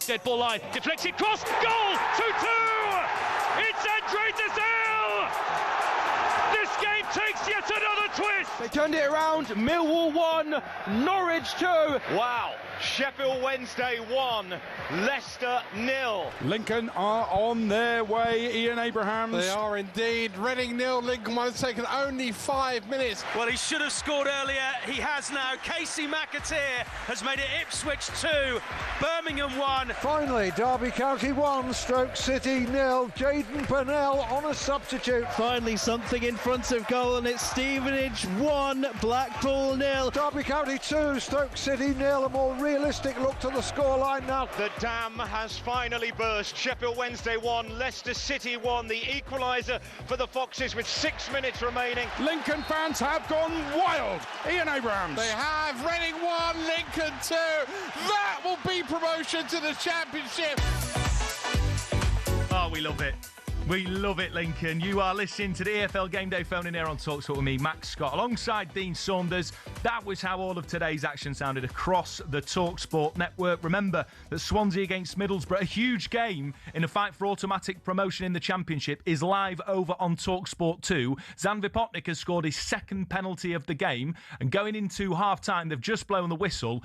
Dead ball line, deflected cross, goal, 2-2! It's Adrian Dizelle! This game takes yet another twist! They turned it around, Millwall 1, Norwich 2. Wow, Sheffield Wednesday 1, Leicester 0. Lincoln are on their way, Ian Abrahams. They are indeed. Reading 0, Lincoln 1. It's taken only 5 minutes. Well, he should have scored earlier. He has now. Casey McAteer has made it Ipswich 2, Birmingham 1. Finally, Derby County 1, Stoke City 0. Jayden Purnell on a substitute. Finally, something in front of goal, and it's Stevenage 1, Blackpool 0. Derby County 2, Stoke City 0. A more realistic look to the scoreline now. The dam has finally burst. Sheffield Wednesday 1, Leicester City 1. The equaliser for the Foxes with 6 minutes remaining. Lincoln fans have gone wild. Ian Abrahams. They have. Reading 1, Lincoln 2. That will be promotion to the Championship. Oh, we love it. We love it, Lincoln. You are listening to the EFL Game Day phone in here on talkSPORT with me, Max Scott, alongside Dean Saunders. That was how all of today's action sounded across the talkSPORT network. Remember that Swansea against Middlesbrough, a huge game in a fight for automatic promotion in the Championship, is live over on talkSPORT 2. Zan Vipotnik has scored his second penalty of the game, and going into half-time, they've just blown the whistle.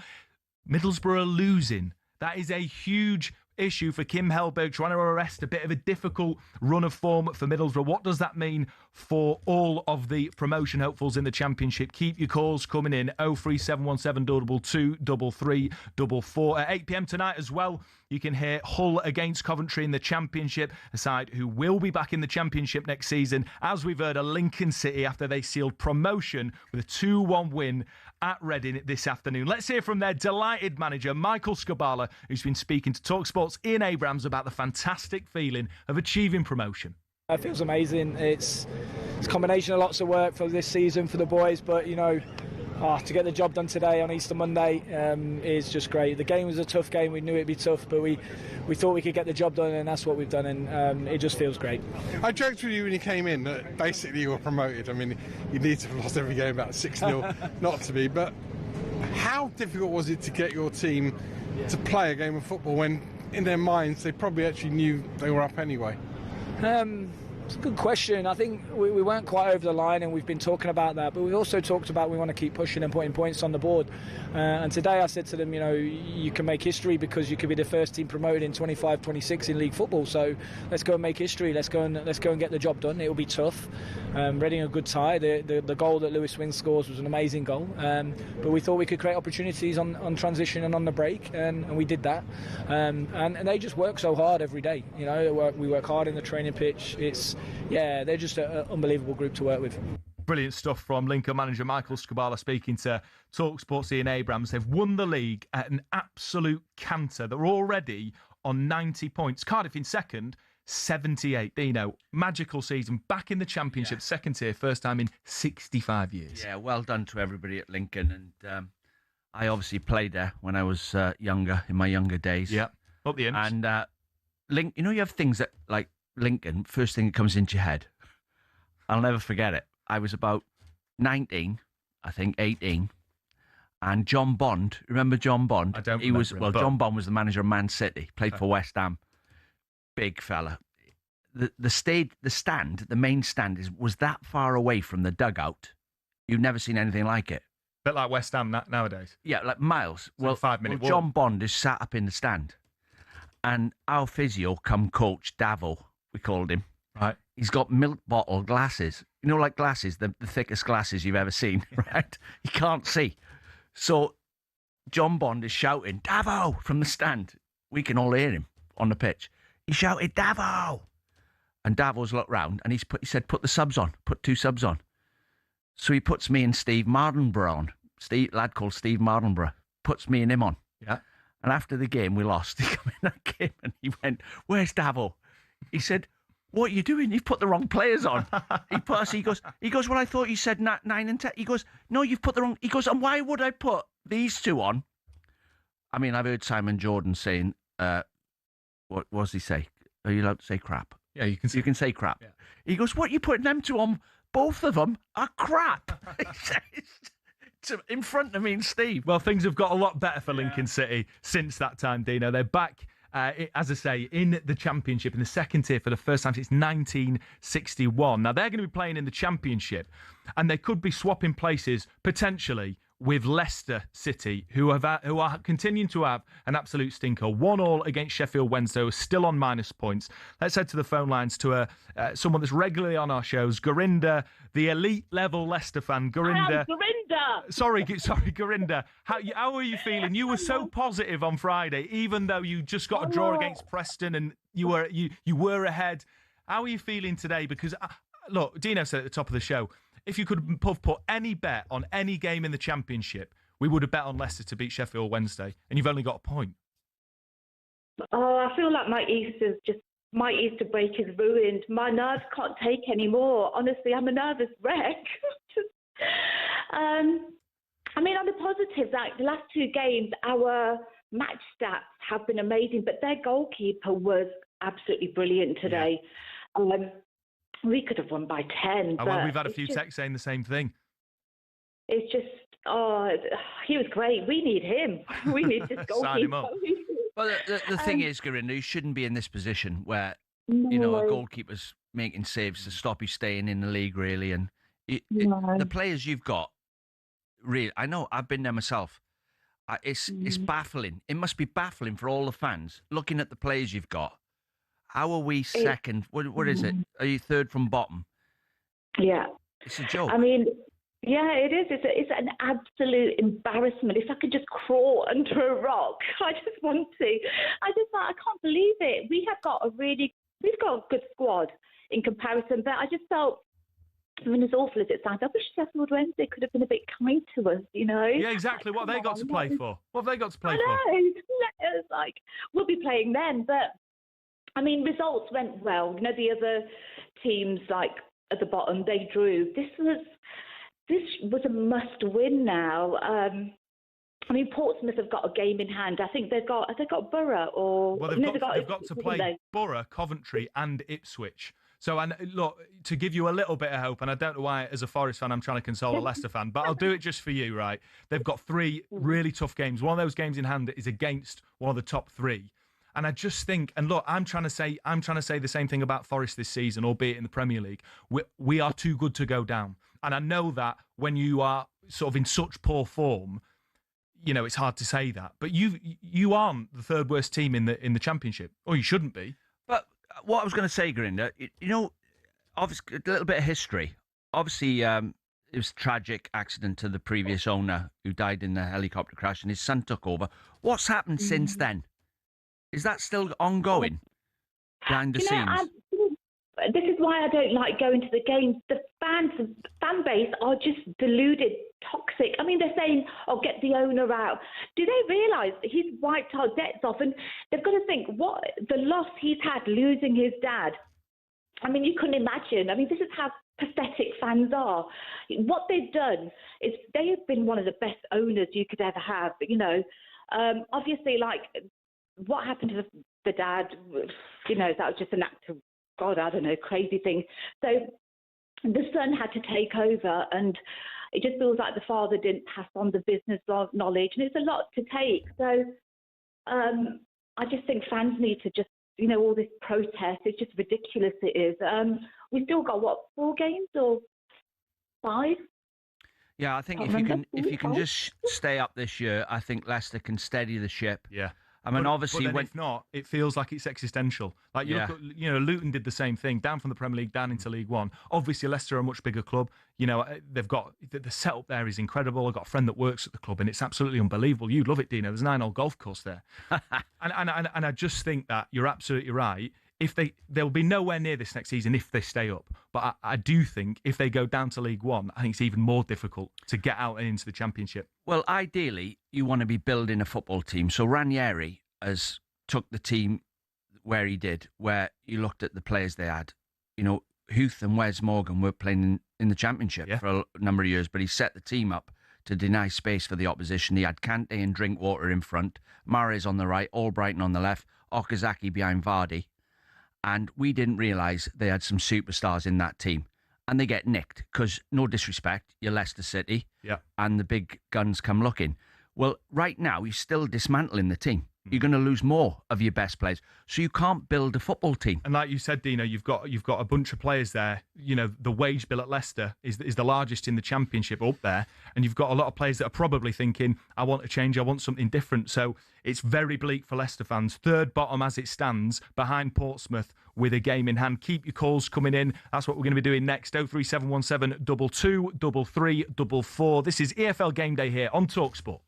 Middlesbrough are losing. That is a huge issue for Kim Hellberg, trying to arrest a bit of a difficult run of form for Middlesbrough. What does that mean for all of the promotion hopefuls in the Championship? Keep your calls coming in. 03717 222 3344. At 8 p.m. tonight as well, you can hear Hull against Coventry in the Championship, a side who will be back in the Championship next season. As we've heard, a Lincoln City after they sealed promotion with a 2-1 win at Reading this afternoon. Let's hear from their delighted manager, Michael Skubala, who's been speaking to talkSPORT's Ian Abrahams about the fantastic feeling of achieving promotion. It feels amazing. It's a combination of lots of work for this season for the boys, but to get the job done today on Easter Monday is just great. The game was a tough game. We knew it'd be tough, but we thought we could get the job done, and that's what we've done, and it just feels great. I joked with you when you came in that basically you were promoted. I mean, you need to have lost every game about 6-0 not to be, but how difficult was it to get your team to play a game of football when in their minds they probably actually knew they were up anyway? It's a good question. I think we weren't quite over the line, and we've been talking about that, but we also talked about we want to keep pushing and putting points on the board. And today I said to them, you can make history because you could be the first team promoted in 25-26 in league football. So let's go and make history. Let's go and get the job done. It will be tough. Reading a good tie. The goal that Lewis Wing scores was an amazing goal. But we thought we could create opportunities on transition and on the break, and we did that. And they just work so hard every day. We work hard in the training pitch. They're just an unbelievable group to work with. Brilliant stuff from Lincoln manager Michael Skubala speaking to talkSPORT's Ian Abrahams. They've won the league at an absolute canter. They're already on 90 points. Cardiff in second, 78. Magical season. Back in the Championship, second tier, first time in 65 years. Yeah, well done to everybody at Lincoln. And I obviously played there when I was younger, in my younger days. Yeah, up the ends. And you have things that, like, Lincoln, first thing that comes into your head. I'll never forget it. I was about 19, I think 18, and John Bond. Remember John Bond? I don't. John Bond was the manager of Man City. Played for West Ham. Big fella. The main stand was that far away from the dugout. You've never seen anything like it. Bit like West Ham nowadays. Yeah, like miles. Well, 5-minute walk. John Bond is sat up in the stand, and our physio come coach Davo. We called him. Right. He's got milk bottle glasses. Like glasses, the thickest glasses you've ever seen, right? He can't see. So John Bond is shouting, Davo, from the stand. We can all hear him on the pitch. He shouted, Davo. And Davo's looked round and he said, put the subs on. Put 2 subs on. So he puts me and Steve Mardenborough on. Lad called Steve Mardenborough. Puts me and him on. Yeah. And after the game, we lost. He came in that game and he went, where's Davo? He said, what are you doing? You've put the wrong players on. He goes, well, I thought you said 9 and 10. He goes, no, you've put the wrong. He goes, and why would I put these 2 on? I mean, I've heard Simon Jordan saying, what does he say? Are you allowed to say crap? Yeah, you can say crap. Yeah. He goes, what are you putting them 2 on? Both of them are crap. In front of me and Steve. Well, things have got a lot better for Lincoln City since that time, Dino. They're back, as I say, in the Championship, in the second tier for the first time since 1961. Now, they're going to be playing in the Championship, and they could be swapping places, potentially, with Leicester City, who are continuing to have an absolute stinker. 1-1 against Sheffield Wednesday, who are still on minus points. Let's head to the phone lines to someone that's regularly on our shows, Gurinder, the elite-level Leicester fan. Gurinder. Sorry, Gurinder. How are you feeling? You were so positive on Friday, even though you just got a draw against Preston and you were ahead. How are you feeling today? Because, look, Dino said at the top of the show, if you could have put any bet on any game in the Championship, We would have bet on Leicester to beat Sheffield Wednesday, and you've only got a point. Oh, I feel like my Easter break is ruined. My nerves can't take any more. Honestly, I'm a nervous wreck. I mean, on the positive, like the last 2 games, our match stats have been amazing, but their goalkeeper was absolutely brilliant today. We could have won by 10. Well, we've had a few texts saying the same thing. It's just, he was great. We need him. We need this goalkeeper. Sign him up. Well, the thing is, Gurinder, you shouldn't be in this position where, you know, a goalkeeper's making saves to stop you staying in the league, really. And the players you've got, really, I know, I've been there myself. It's baffling. It must be baffling for all the fans looking at the players you've got. How are we second? What is it? Are you third from bottom? Yeah. It's a joke. I mean, yeah, it is. It's an absolute embarrassment. If I could just crawl under a rock, I just want to. I can't believe it. We've got a good squad in comparison, but I just felt, I mean, as awful as it sounds, I wish Sheffield Wednesday could have been a bit kind to us, you know? Yeah, exactly. What have they got to play for? What have they got to play for? I know. It's like, we'll be playing then, but, I mean, results went well. You know, the other teams, like, at the bottom, they drew. This was a must-win now. I mean, Portsmouth have got a game in hand. I think have they got Borough or... Well, they've got to play Borough, Coventry and Ipswich. So, and look, to give you a little bit of hope, and I don't know why, as a Forest fan, I'm trying to console a Leicester fan, but I'll do it just for you, right? They've got 3 really tough games. One of those games in hand is against one of the top 3. And I just think, and look, I'm trying to say the same thing about Forest this season, albeit in the Premier League. We are too good to go down. And I know that when you are sort of in such poor form, you know, it's hard to say that. But you aren't the 3rd worst team in the Championship, or you shouldn't be. But what I was going to say, Gurinder, you know, obviously a little bit of history. Obviously, it was a tragic accident to the previous owner who died in the helicopter crash, and his son took over. What's happened since then? Is that still ongoing behind the scenes? This is why I don't like going to the games. The fan base are just deluded, toxic. I mean, they're saying, "Oh, get the owner out." Do they realise that he's wiped our debts off? And they've got to think what the loss he's had losing his dad. I mean, you couldn't imagine. I mean, this is how pathetic fans are. What they've done is they have been one of the best owners you could ever have. But, you know, obviously, like what happened to the dad, you know, that was just an act of God, I don't know, crazy thing. So the son had to take over, and it just feels like the father didn't pass on the business knowledge, and it's a lot to take. So I just think fans need to just, you know, all this protest, it's just ridiculous, it is. We still got, 4 games or 5? Yeah, I think if you can just stay up this year, I think Leicester can steady the ship. Yeah. I mean, obviously, if not, it feels like it's existential. Like, you know, Luton did the same thing, down from the Premier League, down into League One. Obviously, Leicester are a much bigger club. You know, they've got the setup there is incredible. I've got a friend that works at the club, and it's absolutely unbelievable. You'd love it, Dino. There's a 9-hole golf course there, and I just think that you're absolutely right. They'll be nowhere near this next season if they stay up. But I do think if they go down to League One, I think it's even more difficult to get out and into the Championship. Well, ideally, you want to be building a football team. So Ranieri has took the team where he did, where you looked at the players they had. You know, Huth and Wes Morgan were playing in the Championship for a number of years, but he set the team up to deny space for the opposition. He had Kante and Drinkwater in front, Mahrez on the right, Albrighton on the left, Okazaki behind Vardy. And we didn't realise they had some superstars in that team. And they get nicked because, no disrespect, you're Leicester City and the big guns come looking. Well, right now, he's still dismantling the team. You're going to lose more of your best players. So you can't build a football team. And like you said, Dino, you've got a bunch of players there. You know, the wage bill at Leicester is the largest in the Championship up there. And you've got a lot of players that are probably thinking, I want a change, I want something different. So it's very bleak for Leicester fans. 3rd bottom as it stands, behind Portsmouth with a game in hand. Keep your calls coming in. That's what we're going to be doing next. 03717 22 33 44. This is EFL Game Day here on talkSPORT.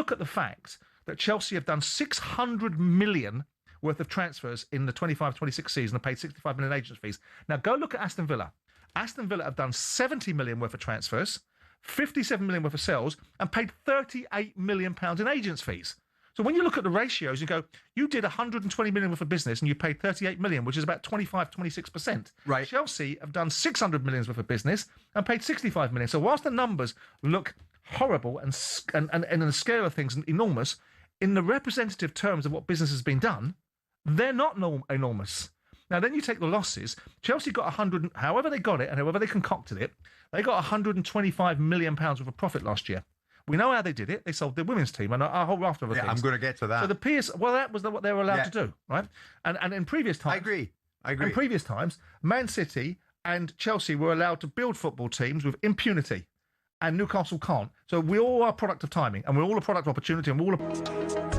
look at the fact that Chelsea have done 600 million worth of transfers in the 25-26 season and paid 65 million agents fees. Now go look at Aston Villa. Aston Villa have done 70 million worth of transfers, 57 million worth of sales, and paid 38 million pounds in agents fees. So when you look at the ratios, you go, you did 120 million worth of business and you paid 38 million, which is about 26%. Right. Chelsea have done 600 million worth of business and paid 65 million. So whilst the numbers look horrible and in the scale of things enormous, in the representative terms of what business has been done, they're not enormous. Now, then you take the losses. Chelsea got 100, however they got it and however they concocted it, they got 125 million pounds worth of profit last year. We know how they did it. They sold their women's team and a whole raft of other things. I'm going to get to that. So the PS, well, that was what they were allowed to do, right? And in previous times, I agree. In previous times, Man City and Chelsea were allowed to build football teams with impunity, and Newcastle can't. So we all are a product of timing, and we're all a product of opportunity, and we're all.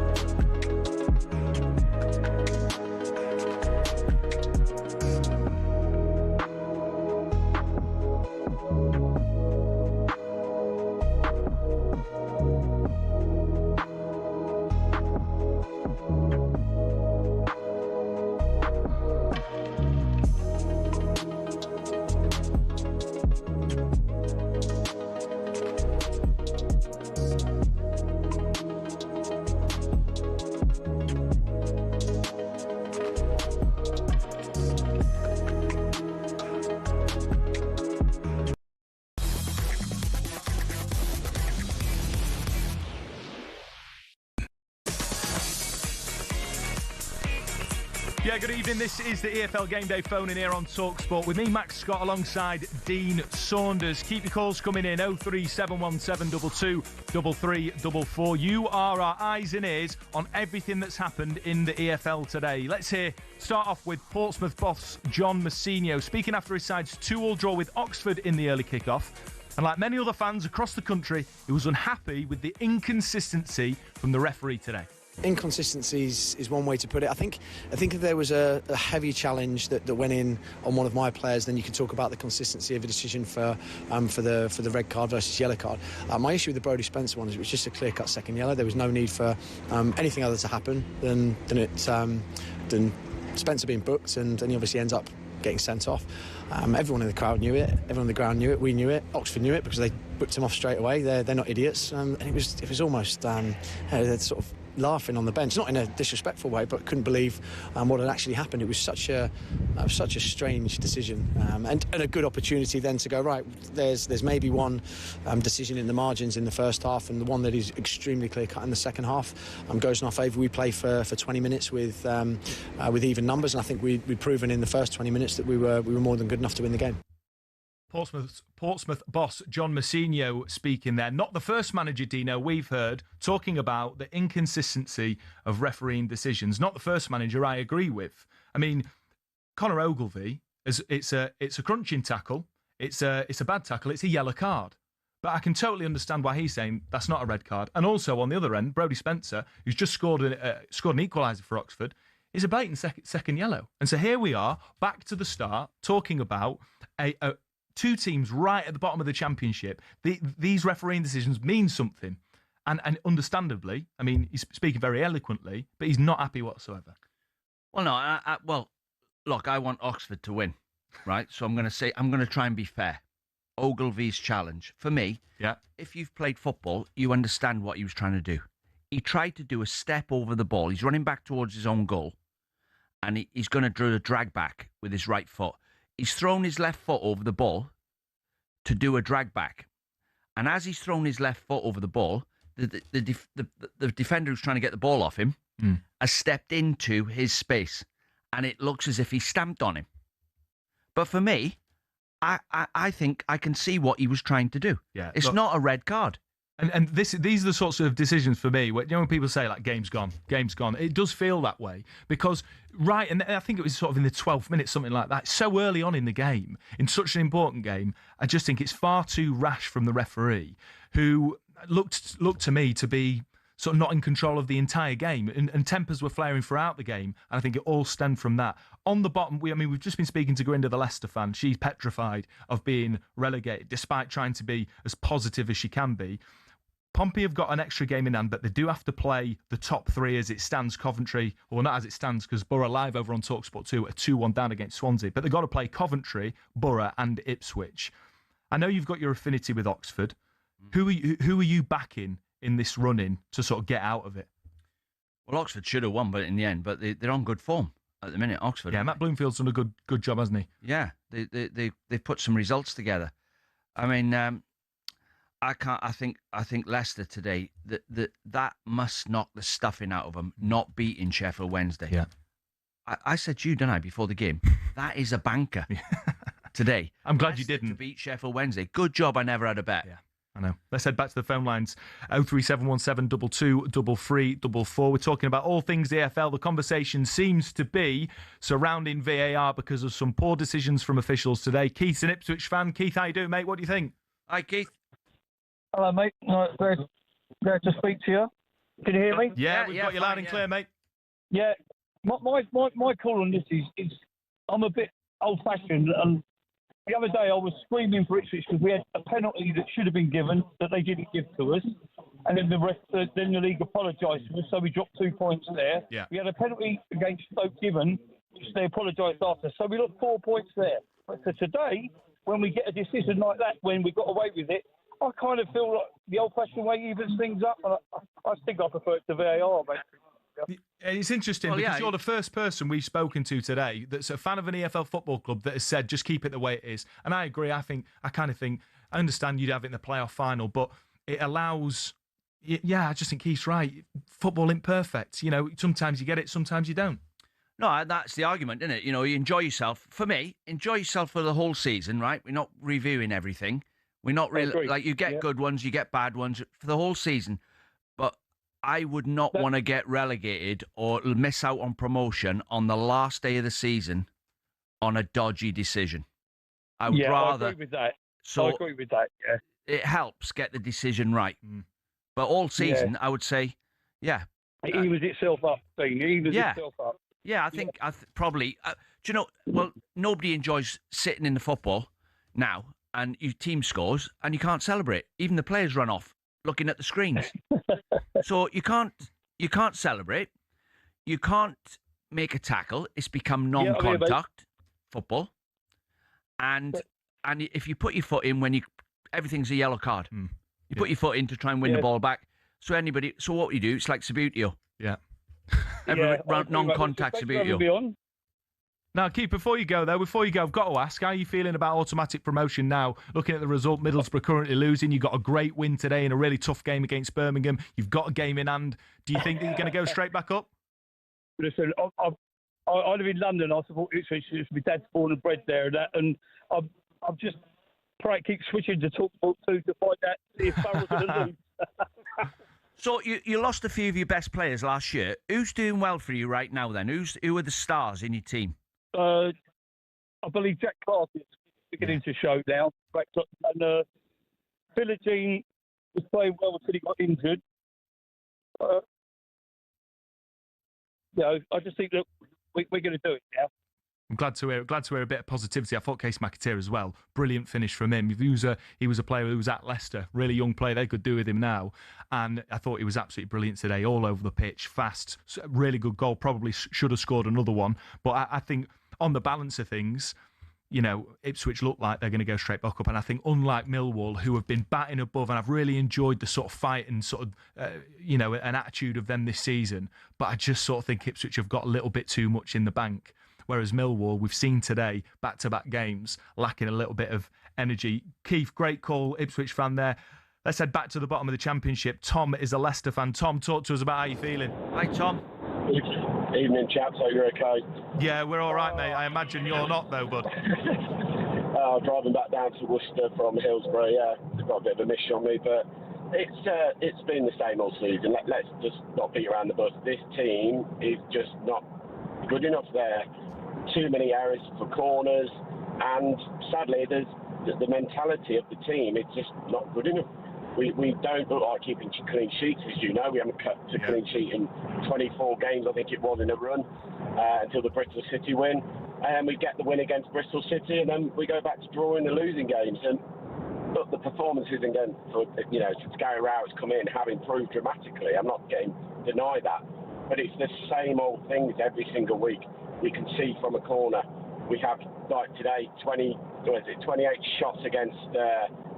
Yeah, good evening. This is the EFL Game Day phone in here on talkSPORT with me, Max Scott, alongside Dean Saunders. Keep your calls coming in, 0371722 3344. You are our eyes and ears on everything that's happened in the EFL today. Let's start off with Portsmouth boss John Mousinho speaking after his side's 2-2 draw with Oxford in the early kick-off. And like many other fans across the country, he was unhappy with the inconsistency from the referee today. Inconsistencies is one way to put it. I think if there was a heavy challenge that went in on one of my players, then you could talk about the consistency of a decision for the red card versus yellow card. My issue with the Brodie Spencer one is it was just a clear-cut second yellow. There was no need for anything other to happen than Spencer being booked, and he obviously ends up getting sent off. Everyone in the crowd knew it. Everyone on the ground knew it. We knew it. Oxford knew it because they booked him off straight away. They're not idiots. And it was almost they're sort of laughing on the bench, not in a disrespectful way, but couldn't believe what had actually happened. It was such a strange decision, and a good opportunity then to go, right, there's maybe one decision in the margins in the first half, and the one that is extremely clear cut in the second half goes in our favour. We play for 20 minutes with even numbers, and I think we'd proven in the first 20 minutes that we were more than good enough to win the game. Portsmouth boss John Mousinho speaking there. Not the first manager, Dino, we've heard talking about the inconsistency of refereeing decisions. Not the first manager I agree with. I mean, Conor Ogilvie, it's a crunching tackle. It's a bad tackle. It's a yellow card. But I can totally understand why he's saying that's not a red card. And also on the other end, Brodie Spencer, who's just scored an equaliser for Oxford, is a blatant second yellow. And so here we are, back to the start, talking about two teams right at the bottom of the championship. These refereeing decisions mean something. And understandably, I mean, he's speaking very eloquently, but he's not happy whatsoever. Well, no, look, I want Oxford to win, right? So I'm going to try and be fair. Ogilvie's challenge. For me, if you've played football, you understand what he was trying to do. He tried to do a step over the ball. He's running back towards his own goal, and he's going to do a drag back with his right foot. He's thrown his left foot over the ball to do a drag back. And as he's thrown his left foot over the ball, the defender who's trying to get the ball off him has stepped into his space. And it looks as if he stamped on him. But for me, I think I can see what he was trying to do. Yeah, it's not a red card. And these are the sorts of decisions for me, when people say, like, game's gone. It does feel that way because, right, and I think it was sort of in the 12th minute, something like that, so early on in the game, in such an important game, I just think it's far too rash from the referee, who looked to me to be sort of not in control of the entire game, and tempers were flaring throughout the game, and I think it all stemmed from that. On the bottom, we've just been speaking to Grinda, the Leicester fan. She's petrified of being relegated, despite trying to be as positive as she can be. Pompey have got an extra game in hand, but they do have to play the top three as it stands. Coventry, or not as it stands, because Borough Live over on talkSPORT 2 are 2-1 down against Swansea. But they've got to play Coventry, Borough and Ipswich. I know you've got your affinity with Oxford. Who are you backing in this run-in to sort of get out of it? Well, Oxford should have won, but in the end, but they're on good form at the minute, Oxford. Yeah, Matt Bloomfield's done a good job, hasn't he? Yeah, they've put some results together. I mean, I think Leicester today, that must knock the stuffing out of them, not beating Sheffield Wednesday. Yeah. I said to you, didn't I, before the game, that is a banker today. I'm glad Leicester you didn't. to beat Sheffield Wednesday. Good job, I never had a bet. Yeah. I know. Let's head back to the phone lines. 03717 223344. We're talking about all things EFL. The conversation seems to be surrounding VAR because of some poor decisions from officials today. Keith's an Ipswich fan. Keith, how you doing, mate? What do you think? Hi, Keith. Hello, mate. Glad to speak to you. Can you hear me? Yeah, we've got you loud and clear, mate. Yeah. My call on this is I'm a bit old-fashioned, and the other day I was screaming for Ipswich because we had a penalty that should have been given that they didn't give to us, and then the league apologised to us, so we dropped 2 points there. Yeah. We had a penalty against Stoke given, which they apologised after, so we lost 4 points there. But for today, when we get a decision like that, when we got away with it, I kind of feel like the old-fashioned way evens things up, and I think I prefer it to VAR, mate. It's interesting because you're the first person we've spoken to today that's a fan of an EFL football club that has said just keep it the way it is. And I agree. I understand you'd have it in the playoff final, but it allows. Yeah, I just think Keith's right. Football ain't perfect. You know, sometimes you get it, sometimes you don't. No, that's the argument, isn't it? You know, you enjoy yourself. For me, enjoy yourself for the whole season, right? We're not reviewing everything. We're not really like you get good ones, you get bad ones for the whole season, but I would not want to get relegated or miss out on promotion on the last day of the season on a dodgy decision. I would rather. I agree with that. Yeah. It helps get the decision right. But all season, I would say, yeah. It evens itself up, Dean. It evens itself up. Yeah, I think probably. Do you know, well, nobody enjoys sitting in the football now and your team scores and you can't celebrate. Even the players run off looking at the screens. So you can't celebrate. You can't make a tackle. It's become non-contact football. And if you put your foot in when everything's a yellow card. You put your foot in to try and win the ball back. So what you do, it's like Sabutio. Yeah. Non-contact Sabutio. Now, Keith, before you go, I've got to ask, how are you feeling about automatic promotion now? Looking at the result, Middlesbrough currently losing. You got a great win today in a really tough game against Birmingham. You've got a game in hand. Do you think that you're going to go straight back up? Listen, I live in London. I support Ipswich. My dad's born and bred there, and I'm just trying to keep switching to talkSPORT 2 to find out if Farrell's going to lose. So you lost a few of your best players last year. Who's doing well for you right now then? Who are the stars in your team? I believe Jack Clark is beginning to show now. And Philogene was playing well until he got injured. I just think that we're going to do it now. I'm glad to hear a bit of positivity. I thought Case McAteer as well. Brilliant finish from him. He was a player who was at Leicester, really young player. They could do with him now, and I thought he was absolutely brilliant today, all over the pitch, fast, really good goal. Probably should have scored another one, but I think on the balance of things, you know, Ipswich look like they're going to go straight back up, and I think unlike Millwall, who have been batting above, and I've really enjoyed the sort of fight and sort of an attitude of them this season, but I just sort of think Ipswich have got a little bit too much in the bank. Whereas Millwall, we've seen today, back-to-back games, lacking a little bit of energy. Keith, great call, Ipswich fan there. Let's head back to the bottom of the Championship. Tom is a Leicester fan. Tom, talk to us about how you're feeling. Hi, Tom. Evening, chaps. Hope you're okay. Yeah, we're all right, mate. I imagine you're not, though, bud. Driving back down to Worcester from Hillsborough, it's got a bit of a mission on me, but it's been the same all season. Let's just not beat around the bush. This team is just not good enough there. Too many errors for corners, and sadly, there's the mentality of the team. It's just not good enough. We don't look like keeping clean sheets, as you know. We haven't cut a clean sheet in 24 games, I think it was, in a run, until the Bristol City win. And we get the win against Bristol City, and then we go back to drawing the losing games. And look, the performance isn't going for, since Gary Rowett's come in, have improved dramatically. I'm not getting deny that. But it's the same old things every single week. We can see from a corner. We have, like today, 28 shots against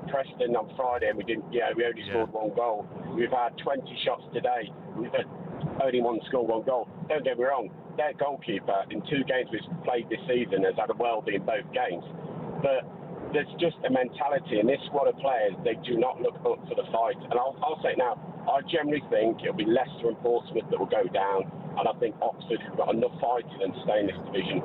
Preston on Friday, and we only scored one goal. We've had 20 shots today. We've had only scored one goal. Don't get me wrong, their goalkeeper in 2 games we've played this season has had a worldie in both games. But there's just a mentality in this squad of players, they do not look up for the fight. And I'll say it now, I generally think it'll be Leicester and Portsmouth that will go down, and I think Oxford have got enough fight in them to stay in this division.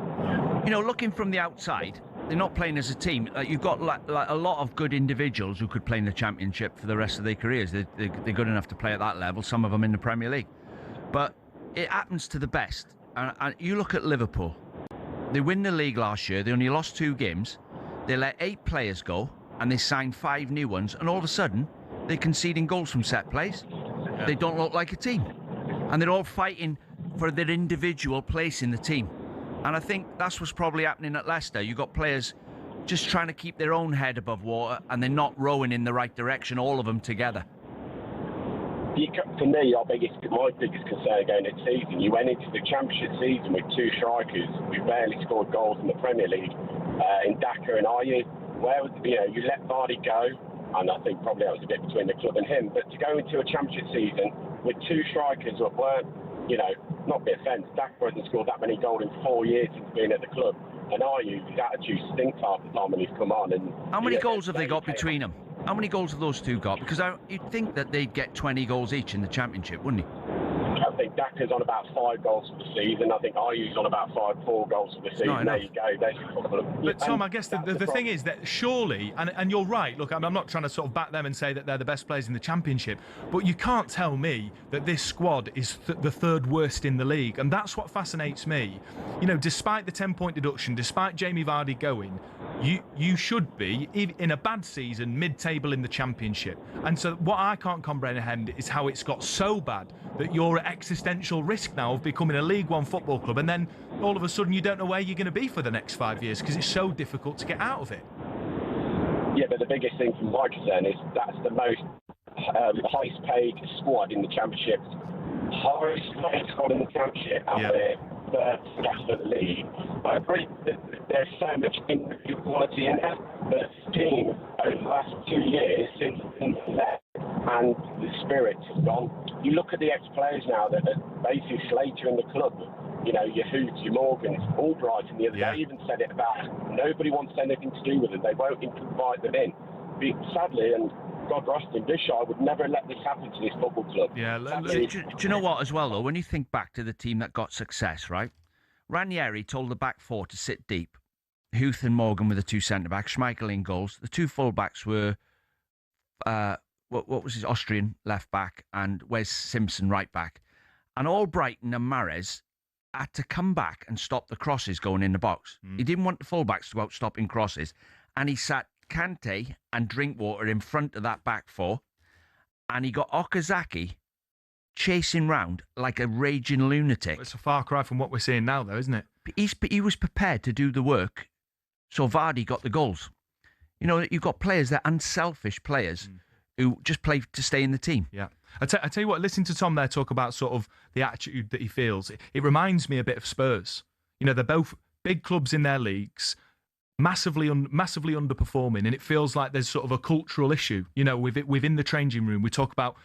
Looking from the outside, they're not playing as a team. You've got like a lot of good individuals who could play in the Championship for the rest of their careers. They're good enough to play at that level, some of them in the Premier League. But it happens to the best. And you look at Liverpool. They win the league last year. They only lost 2 games. They let 8 players go, and they signed 5 new ones. And all of a sudden, they're conceding goals from set plays. Yeah. They don't look like a team. And they're all fighting for their individual place in the team. And I think that's what's probably happening at Leicester. You've got players just trying to keep their own head above water, and they're not rowing in the right direction, all of them together. For me, my biggest concern going into the season, you went into the Championship season with 2 strikers. We barely scored goals in the Premier League, in Daka and Ayew. You let Vardy go, and I think probably that was a bit between the club and him. But to go into a Championship season with 2 strikers that weren't, not be offence, Daka hasn't scored that many goals in 4 years since being at the club. And Ayew, his attitude stinks half the time when he's come on. And how many goals have they got between them? How many goals have those 2 got? Because you'd think that they'd get 20 goals each in the Championship, wouldn't he? I think Daka's on about 5 goals for the season. I think Ayew's on about 4 goals for the season. There you go. But Tom, I guess the thing is that surely, and you're right, look, I'm not trying to sort of back them and say that they're the best players in the Championship, but you can't tell me that this squad is the 3rd worst in the league. And that's what fascinates me. Despite the 10-point deduction, despite Jamie Vardy going, you should be, in a bad season, mid-table in the Championship. And so what I can't comprehend is how it's got so bad that you're at existential risk now of becoming a League One football club, and then all of a sudden you don't know where you're going to be for the next 5 years because it's so difficult to get out of it. Yeah, but the biggest thing from my concern is that's the most highest paid squad in the Championship. Highest paid squad in the Championship out there. The rest of the league. I agree that there's so much individual quality in there, but the team over the last 2 years since left, and the spirit has gone. You look at the ex-players now that are basically Slater in the club. Your Hoots, your Morgans, Albrighton the other day even said it about nobody wants anything to do with them. They won't invite them in. Sadly, and God rest him, Bishop would never let this happen to this football club. Yeah, do you know what, as well, though? When you think back to the team that got success, right? Ranieri told the back 4 to sit deep. Huth and Morgan were the 2 centre-backs, Schmeichel in goals. The 2 full-backs were, what was his Austrian left-back, and Wes Simpson right-back. And Albrighton and Mahrez had to come back and stop the crosses going in the box. He didn't want the full-backs to go out stopping crosses. And he sat Kante and Drinkwater in front of that back 4, and he got Okazaki chasing round like a raging lunatic. It's a far cry from what we're seeing now, though, isn't it? He was prepared to do the work, so Vardy got the goals. You've got players that are unselfish players who just play to stay in the team. Yeah. I tell you what, listening to Tom there talk about sort of the attitude that he feels, it reminds me a bit of Spurs. They're both big clubs in their leagues, massively underperforming, and it feels like there's sort of a cultural issue, within the changing room. We talk about,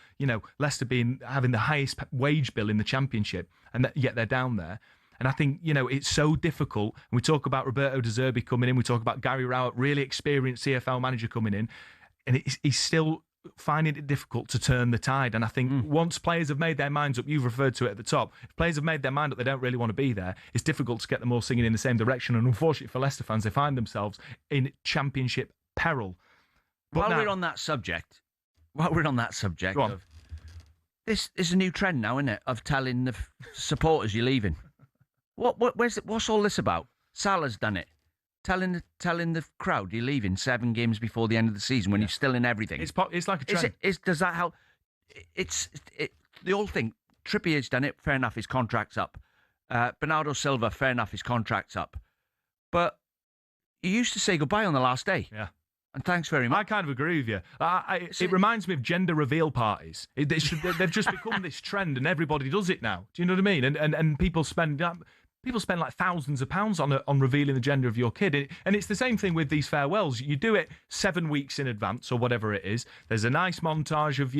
Leicester having the highest wage bill in the Championship, and yet they're down there. And I think, it's so difficult. And we talk about Roberto De Zerbi coming in. We talk about Gary Rowett, really experienced CFL manager coming in, and he's still finding it difficult to turn the tide. And I think once players have made their minds up, you've referred to it at the top, if players have made their mind up, they don't really want to be there, it's difficult to get them all singing in the same direction. And unfortunately for Leicester fans, they find themselves in Championship peril. But while we're on that subject of this is a new trend now, isn't it, of telling the supporters you're leaving. What's all this about? Salah's done it. Telling the crowd you're leaving 7 games before the end of the season when you're still in everything. It's like a trend. Does that help? The old thing. Trippier's done it. Fair enough. His contract's up. Bernardo Silva. Fair enough. His contract's up. But you used to say goodbye on the last day. Yeah. And thanks very much. I kind of agree with you. It reminds me of gender reveal parties. They've just become this trend, and everybody does it now. Do you know what I mean? And people spend like thousands of pounds on revealing the gender of your kid. And it's the same thing with these farewells. You do it 7 weeks in advance or whatever it is. There's a nice montage of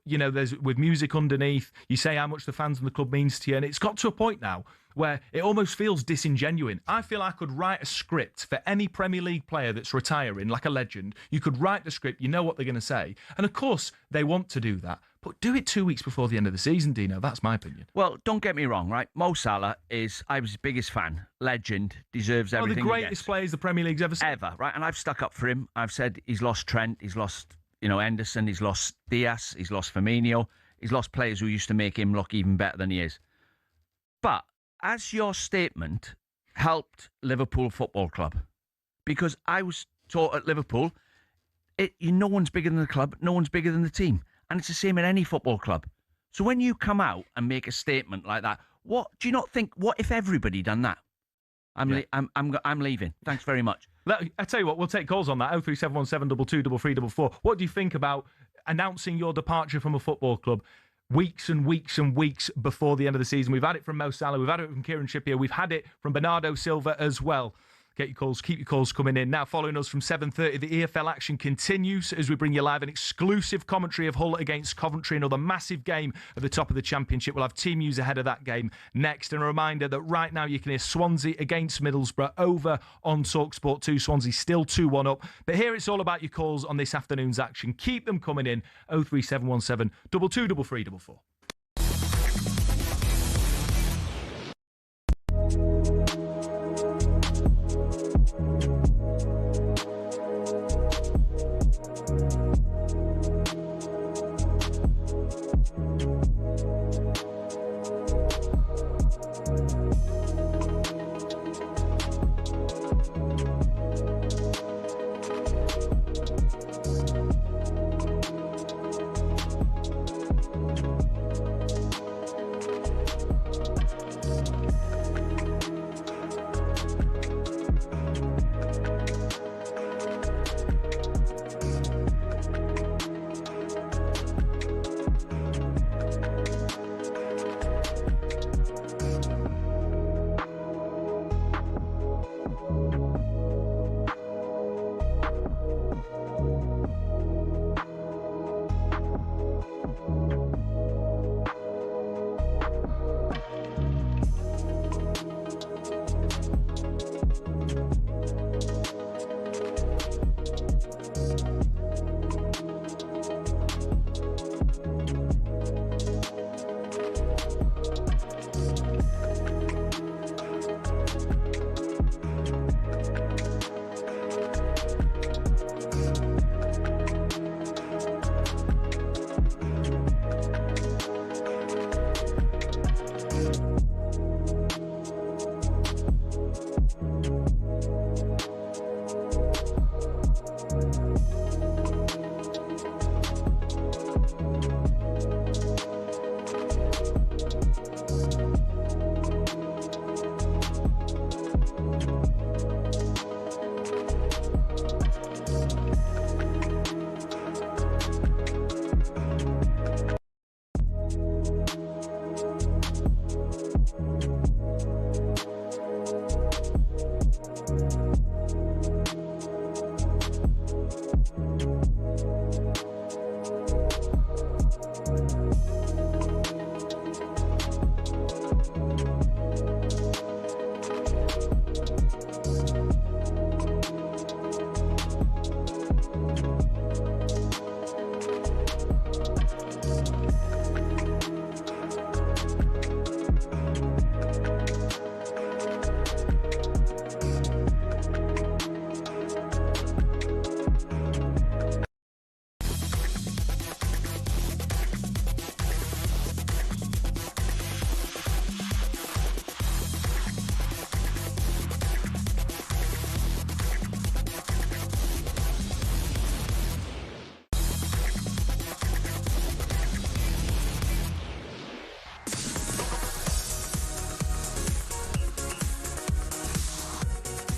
there's with music underneath. You say how much the fans and the club means to you. And it's got to a point now where it almost feels disingenuine. I feel I could write a script for any Premier League player that's retiring, like a legend. You could write the script, you know what they're going to say. And of course, they want to do that. But do it 2 weeks before the end of the season, Dino. That's my opinion. Well, don't get me wrong, right? Mo Salah I was his biggest fan. Legend, deserves everything. One of the greatest players the Premier League's ever seen. Ever, right? And I've stuck up for him. I've said he's lost Trent, he's lost, Henderson, he's lost Diaz, he's lost Firmino, he's lost players who used to make him look even better than he is. But has your statement helped Liverpool Football Club? Because I was taught at Liverpool, no one's bigger than the club, no one's bigger than the team. And it's the same in any football club. So when you come out and make a statement like that, what do you not think? What if everybody done that? I'm leaving. Thanks very much. I tell you what, we'll take calls on that. 03717 223344. What do you think about announcing your departure from a football club weeks and weeks and weeks before the end of the season? We've had it from Mo Salah, we've had it from Kieran Trippier, we've had it from Bernardo Silva as well. Get your calls, keep your calls coming in. Now, following us from 7:30, the EFL action continues as we bring you live an exclusive commentary of Hull against Coventry, another massive game at the top of the Championship. We'll have team news ahead of that game next. And a reminder that right now you can hear Swansea against Middlesbrough over on talkSPORT 2. Swansea still 2-1 up. But here it's all about your calls on this afternoon's action. Keep them coming in. 03717 223344.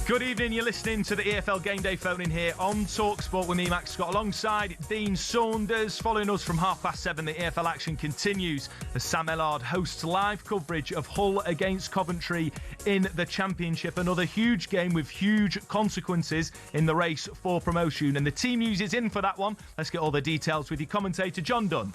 Good evening, you're listening to the EFL Game Day phone in here on talkSPORT with me, Max Scott, alongside Dean Saunders. Following us from 7:30, the EFL action continues as Sam Ellard hosts live coverage of Hull against Coventry in the Championship. Another huge game with huge consequences in the race for promotion. And the team news is in for that one. Let's get all the details with your commentator, John Dunn.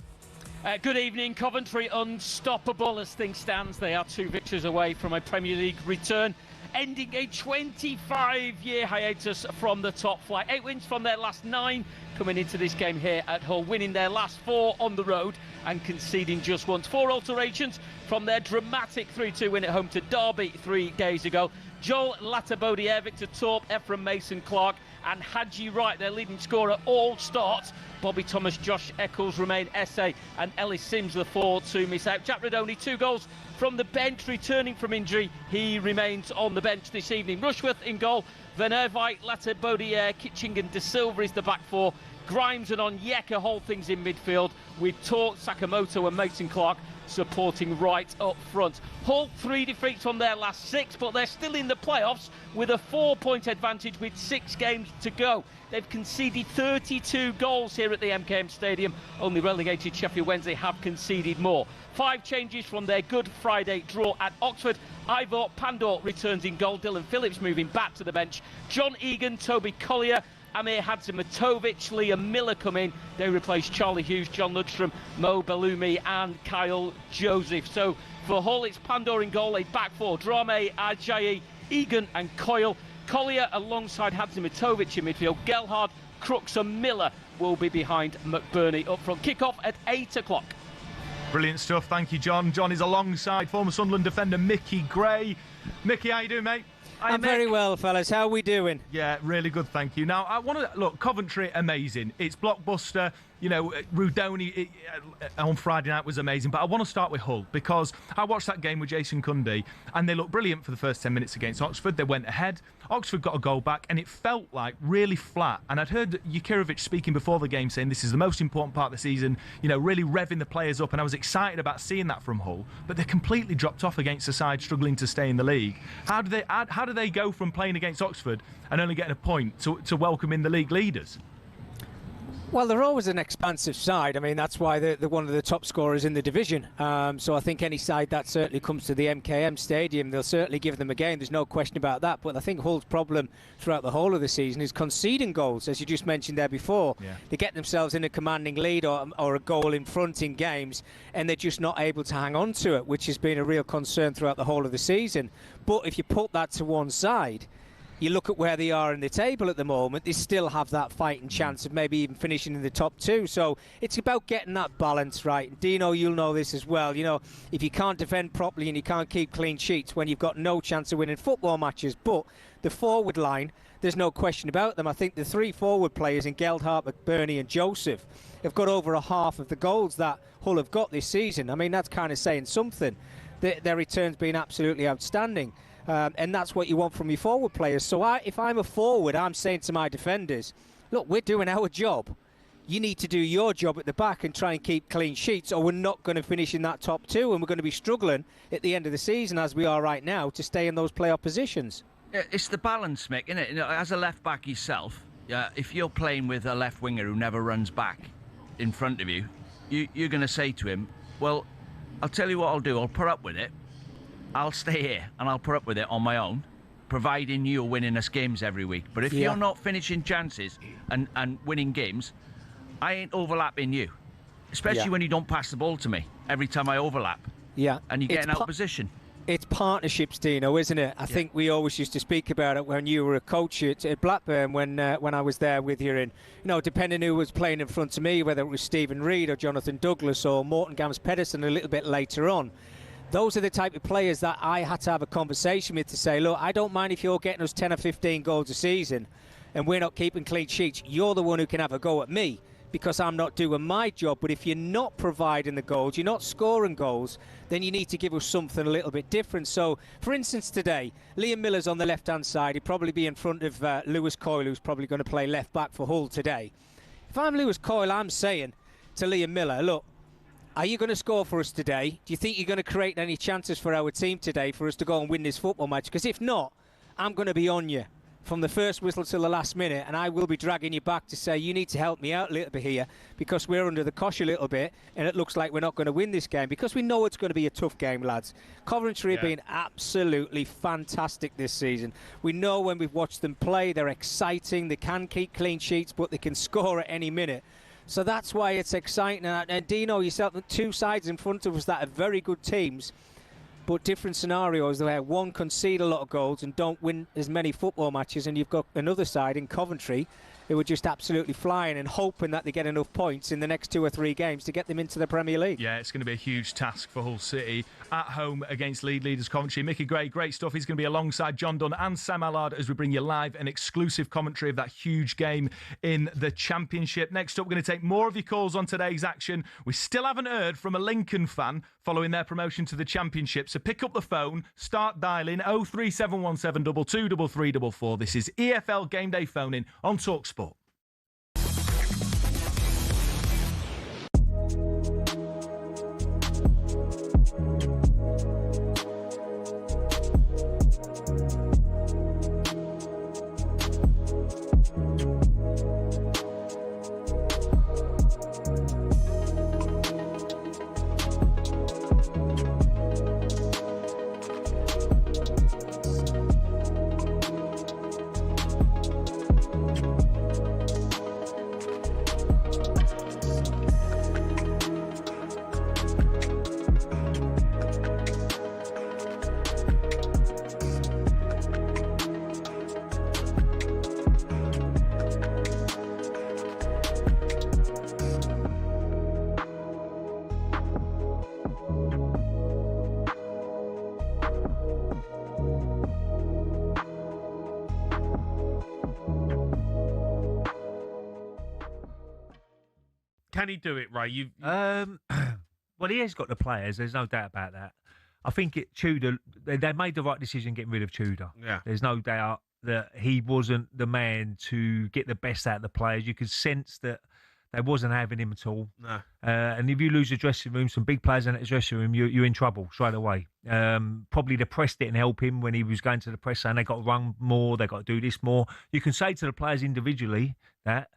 Good evening. Coventry unstoppable as things stands. They are 2 victories away from a Premier League return, ending a 25-year hiatus from the top flight. 8 wins from their last 9 coming into this game here at Hull, winning their last 4 on the road and conceding just once. 4 alterations from their dramatic 3-2 win at home to Derby 3 days ago. Joel Latabodiere, Victor Torp, Ephraim Mason-Clark and Hadji Wright, their leading scorer, all start. Bobby Thomas, Josh Eccles, Romain Esse and Ellis Sims, the 4 to miss out. Jack Redoney, 2 goals from the bench, returning from injury. He remains on the bench this evening. Rushworth in goal, Van Erwijk, Latabodiere, Kitching and De Silva is the back 4. Grimes and Onyeka hold things in midfield, with Torp, Sakamoto and Mason-Clark supporting right up front. Hull 3 defeats on their last 6, but they're still in the playoffs with a 4-point advantage with 6 games to go. They've conceded 32 goals here at the MKM Stadium. Only relegated Sheffield Wednesday have conceded more. 5 changes from their Good Friday draw at Oxford. Ivor Pandor returns in goal. Dylan Phillips moving back to the bench. John Egan, Toby Collier, Amir Hadzimatovic, Liam Miller come in. They replace Charlie Hughes, John Ludstrom, Mo Bellumi and Kyle Joseph. So for Hull, it's Pandor in goal, a back 4. Drame, Ajayi, Egan and Coyle. Collier alongside Hadzimatovic in midfield. Gelhard, Crooks and Miller will be behind McBurney up front. Kick-off at 8 o'clock. Brilliant stuff. Thank you, John. John is alongside former Sunderland defender Mickey Gray. Mickey, how you doing, mate? I'm very well, fellas. How are we doing? Yeah, really good, thank you. Now, I want to look, Coventry, amazing. It's blockbuster. You know, Rudoni on Friday night was amazing. But I want to start with Hull because I watched that game with Jason Cundy and they looked brilliant for the first 10 minutes against Oxford. They went ahead. Oxford got a goal back and it felt like really flat. And I'd heard Jukirovic speaking before the game saying this is the most important part of the season, you know, really revving the players up. And I was excited about seeing that from Hull. But they completely dropped off against a side struggling to stay in the league. How do they go from playing against Oxford and only getting a point to welcome in the league leaders? Well, they're always an expansive side. I mean, that's why they're one of the top scorers in the division. So I think any side that certainly comes to the MKM Stadium, they'll certainly give them a game. There's no question about that. But I think Hull's problem throughout the whole of the season is conceding goals, as you just mentioned there before. Yeah. They get themselves in a commanding lead or a goal in front in games, and they're just not able to hang on to it, which has been a real concern throughout the whole of the season. But if you put that to one side, you look at where they are in the table at the moment, they still have that fighting chance of maybe even finishing in the top 2. So it's about getting that balance right. And Dino, you'll know this as well. You know, if you can't defend properly and you can't keep clean sheets when you've got no chance of winning football matches. But the forward line, there's no question about them. I think the 3 forward players in Gelhardt, McBurney and Joseph have got over a half of the goals that Hull have got this season. I mean, that's kind of saying something. Their return's been absolutely outstanding. And that's what you want from your forward players. So if I'm a forward, I'm saying to my defenders, look, we're doing our job. You need to do your job at the back and try and keep clean sheets, or we're not going to finish in that top 2 and we're going to be struggling at the end of the season, as we are right now, to stay in those playoff positions. Yeah, it's the balance, Mick, isn't it? You know, as a left back yourself, if you're playing with a left winger who never runs back in front of you, you're going to say to him, well, I'll tell you what I'll do. I'll put up with it. I'll stay here and I'll put up with it on my own, providing you're winning us games every week. But if you're not finishing chances and winning games, I ain't overlapping you. Especially when you don't pass the ball to me every time I overlap. Yeah. And you're getting out of position. It's partnerships, Dino, isn't it? I think we always used to speak about it when you were a coach at Blackburn, when I was there with you. And, you know, depending who was playing in front of me, whether it was Stephen Reid or Jonathan Douglas or Morton Gams-Pedersen a little bit later on, those are the type of players that I had to have a conversation with to say, look, I don't mind if you're getting us 10 or 15 goals a season and we're not keeping clean sheets. You're the one who can have a go at me because I'm not doing my job. But if you're not providing the goals, you're not scoring goals, then you need to give us something a little bit different. So, for instance, today, Liam Miller's on the left-hand side. He'd probably be in front of Lewis Coyle, who's probably going to play left-back for Hull today. If I'm Lewis Coyle, I'm saying to Liam Miller, look, are you going to score for us today? Do you think you're going to create any chances for our team today for us to go and win this football match? Because if not, I'm going to be on you. from the first whistle till the last minute, and I will be dragging you back to say you need to help me out a little bit here, because we're under the cosh a little bit and it looks like we're not going to win this game, because we know it's going to be a tough game, lads. Coventry have been absolutely fantastic this season. We know when we've watched them play, they're exciting, they can keep clean sheets, but they can score at any minute. So that's why it's exciting. And Dino, yourself, two sides in front of us that are very good teams, but different scenarios where one concede a lot of goals and don't win as many football matches, and you've got another side in Coventry who are just absolutely flying and hoping that they get enough points in the next 2 or 3 games to get them into the Premier League. Yeah, it's going to be a huge task for Hull City at home against league leaders Coventry. Mickey Gray, great stuff. He's going to be alongside John Dunn and Sam Allard as we bring you live and exclusive commentary of that huge game in the Championship. Next up, we're going to take more of your calls on today's action. We still haven't heard from a Lincoln fan following their promotion to the Championship, so pick up the phone, start dialing 03717 223344. This is EFL Game Day phone-in on talkSPORT. Can he do it, Ray? Well, he has got the players. There's no doubt about that. I think Tudor, they made the right decision getting rid of Tudor. Yeah. There's no doubt that he wasn't the man to get the best out of the players. You could sense that they wasn't having him at all. No. And if you lose the dressing room, some big players in the dressing room, you're in trouble straight away. Probably the press didn't help him when he was going to the press saying they got to run more, they got to do this more. You can say to the players individually that,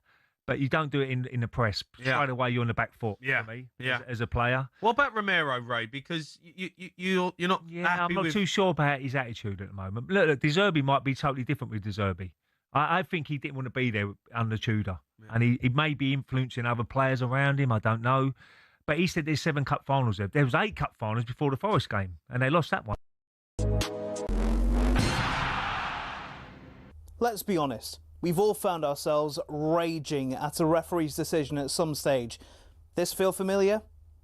but you don't do it in the press. Yeah. Straight away, you're on the back foot. Yeah. For me, Yeah. as a player. What about Romero, Ray? Because you're not Yeah, happy I'm not with... too sure about his attitude at the moment. Look, De Zerbi might be totally different with De Zerbi. I think he didn't want to be there under Tudor. Yeah. And he may be influencing other players around him, I don't know. But he said there's 7 cup finals there. There was 8 cup finals before the Forest game, and they lost that one. Let's be honest. We've all found ourselves raging at a referee's decision at some stage. This feel familiar?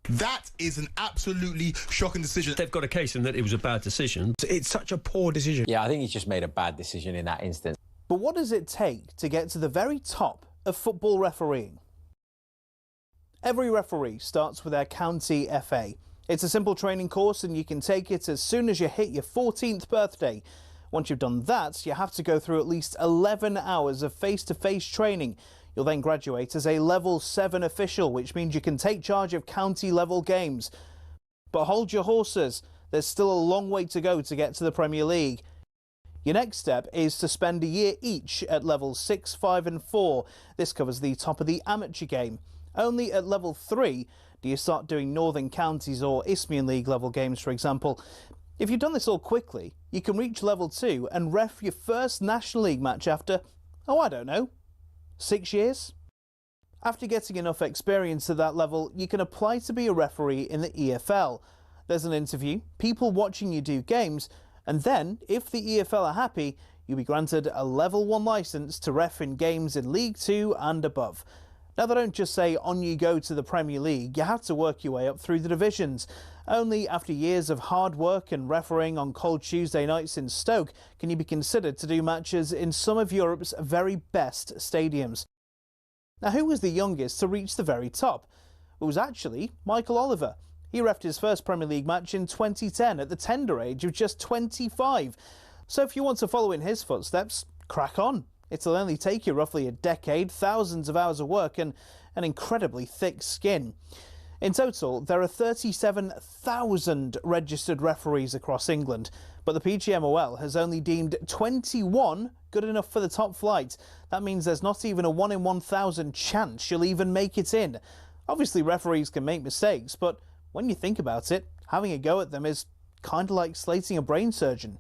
That is an absolutely shocking decision. They've got a case in that it was a bad decision. It's such a poor decision. Yeah, I think he's just made a bad decision in that instance. But what does it take to get to the very top of football refereeing? Every referee starts with their county FA. It's a simple training course and you can take it as soon as you hit your 14th birthday. Once you've done that, you have to go through at least 11 hours of face-to-face training. You'll then graduate as a Level 7 official, which means you can take charge of county-level games. But hold your horses, there's still a long way to go to get to the Premier League. Your next step is to spend a year each at Levels 6, 5 and 4. This covers the top of the amateur game. Only at Level 3 do you start doing Northern Counties or Isthmian League level games, for example. If you've done this all quickly, you can reach Level 2 and ref your first National League match after, I don't know, 6 years? After getting enough experience at that level, you can apply to be a referee in the EFL. There's an interview, people watching you do games, and then, if the EFL are happy, you'll be granted a Level 1 licence to ref in games in League 2 and above. Now, they don't just say on you go to the Premier League, you have to work your way up through the divisions. Only after years of hard work and refereeing on cold Tuesday nights in Stoke can you be considered to do matches in some of Europe's very best stadiums. Now, who was the youngest to reach the very top? It was actually Michael Oliver. He reffed his first Premier League match in 2010 at the tender age of just 25. So if you want to follow in his footsteps, crack on. It'll only take you roughly a decade, thousands of hours of work and an incredibly thick skin. In total, there are 37,000 registered referees across England, but the PGMOL has only deemed 21 good enough for the top flight. That means there's not even a 1 in 1,000 chance you'll even make it in. Obviously, referees can make mistakes, but when you think about it, having a go at them is kind of like slating a brain surgeon.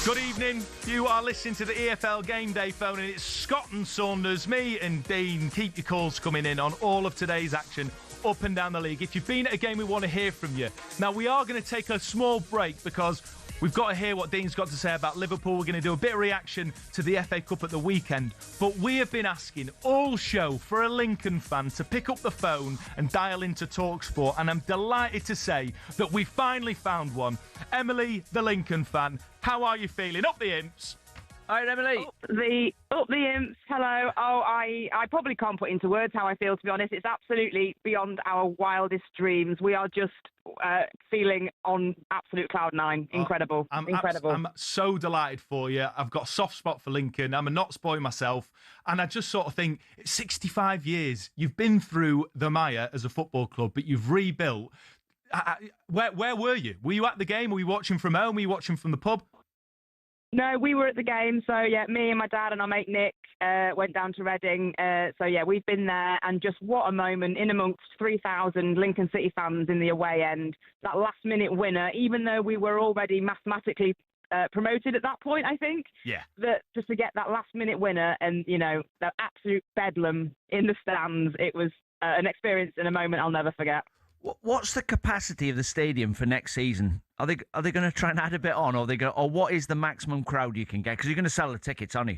Good evening. You are listening to the EFL Game Day phone, and it's Scott and Saunders, me and Dean. Keep your calls coming in on all of today's action up and down the league. If you've been at a game, we want to hear from you. Now, we are going to take a small break because we've got to hear what Dean's got to say about Liverpool. We're going to do a bit of reaction to the FA Cup at the weekend. But we have been asking all show for a Lincoln fan to pick up the phone and dial into talkSPORT, and I'm delighted to say that we finally found one. Emily, the Lincoln fan, how are you feeling? Up the Imps. Hi, Emily. Up the Imps. Hello. Oh, I probably can't put into words how I feel, to be honest. It's absolutely beyond our wildest dreams. We are just feeling on absolute cloud nine. Incredible. Incredible. I'm so delighted for you. I've got a soft spot for Lincoln. I'm a not spoil myself. And I just sort of think, it's 65 years. You've been through the mire as a football club, but you've rebuilt. Where were you? Were you at the game? Were you watching from home? Were you watching from the pub? No, we were at the game. So, yeah, me and my dad and our mate Nick went down to Reading. So, yeah, we've been there. And just what a moment in amongst 3,000 Lincoln City fans in the away end. That last-minute winner, even though we were already mathematically promoted at that point, I think. Yeah. That just to get that last-minute winner and, you know, the absolute bedlam in the stands, it was an experience and a moment I'll never forget. What's the capacity of the stadium for next season? Are they going to try and add a bit on, or what is the maximum crowd you can get? Because you're going to sell the tickets, aren't you?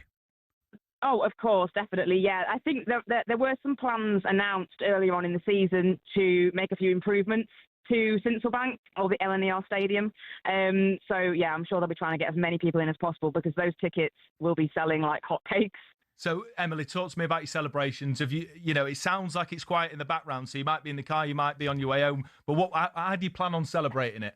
Oh, of course, definitely, yeah. I think there were some plans announced earlier on in the season to make a few improvements to Sincilbank or the LNER Stadium. So, yeah, I'm sure they'll be trying to get as many people in as possible because those tickets will be selling like hotcakes. So, Emily, talk to me about your celebrations. Have you know, it sounds like it's quiet in the background, so you might be in the car, you might be on your way home. But how do you plan on celebrating it?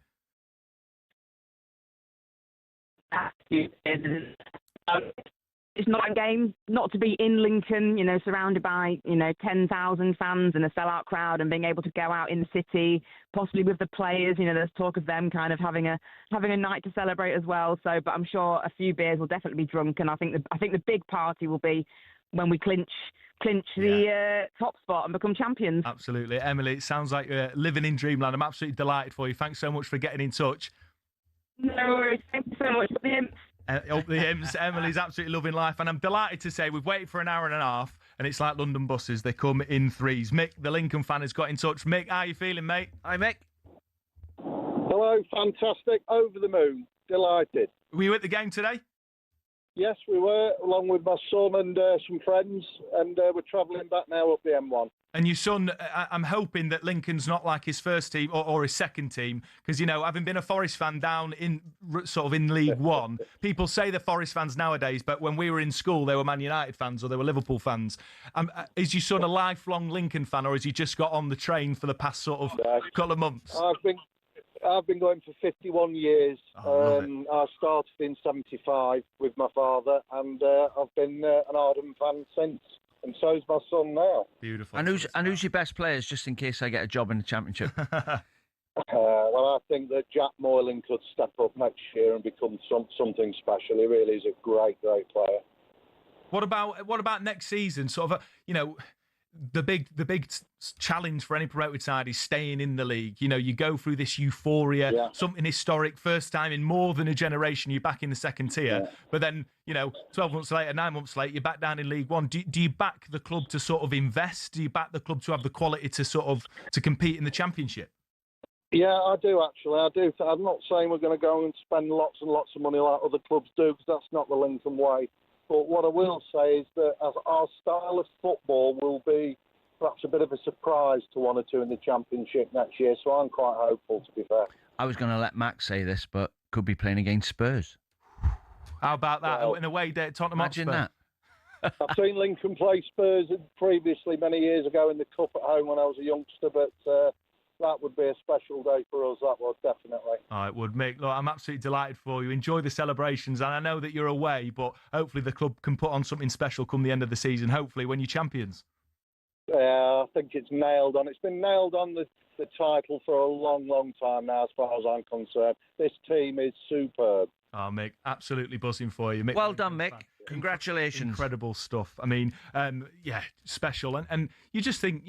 It's not a game not to be in Lincoln, you know, surrounded by, 10,000 fans and a sellout crowd and being able to go out in the city, possibly with the players. You know, there's talk of them kind of having a night to celebrate as well. So, but I'm sure a few beers will definitely be drunk, and I think the big party will be when we clinch the top spot and become champions. Absolutely. Emily, it sounds like you're living in dreamland. I'm absolutely delighted for you. Thanks so much for getting in touch. No worries. Thank you so much. Up the Imps. Emily's absolutely loving life, and I'm delighted to say we've waited for an hour and a half, and it's like London buses. They come in threes. Mick, the Lincoln fan, has got in touch. Mick, how are you feeling, mate? Hi, Mick. Hello, fantastic. Over the moon. Delighted. Were you at the game today? Yes, we were, along with my son and some friends, and we're travelling back now up the M1. And your son, I'm hoping that Lincoln's not like his first team or his second team, because, you know, having been a Forest fan down in League One, people say they're Forest fans nowadays, but when we were in school, they were Man United fans or they were Liverpool fans. Is your son a lifelong Lincoln fan, or has he just got on the train for the past couple of months? I've been going for 51 years. I started in 75 with my father, and I've been an ardent fan since. And so's my son now. Beautiful. And who's your best players, just in case I get a job in the Championship? Well, I think that Jack Moylan could step up next year and become something special. He really is a great player. What about next season? Sort of, the big challenge for any promoted side is staying in the league. You know, you go through this euphoria, something historic, first time in more than a generation, you're back in the second tier. But then, 12 months later, 9 months later, you're back down in League One. Do you back the club to sort of invest? Do you back the club to have the quality to compete in the Championship? Yeah, I do actually. I do. I'm not saying we're going to go and spend lots and lots of money like other clubs do, because that's not the Lincoln way. But what I will say is that our style of football will be perhaps a bit of a surprise to one or two in the Championship next year. So I'm quite hopeful, to be fair. I was going to let Max say this, but could be playing against Spurs. How about that? In a way, Tottenham Imagine Hotspur. that. I've seen Lincoln play Spurs previously many years ago in the Cup at home when I was a youngster, but that would be a special day for us, that would, definitely. Oh, it would, Mick. Look, I'm absolutely delighted for you. Enjoy the celebrations, and I know that you're away, but hopefully the club can put on something special come the end of the season, hopefully when you're champions. Yeah, I think it's nailed on. It's been nailed on the title for a long, long time now, as far as I'm concerned. This team is superb. Oh, Mick, absolutely buzzing for you. Mick, well done, Mick. Congratulations. Incredible stuff. I mean, special. And you just think,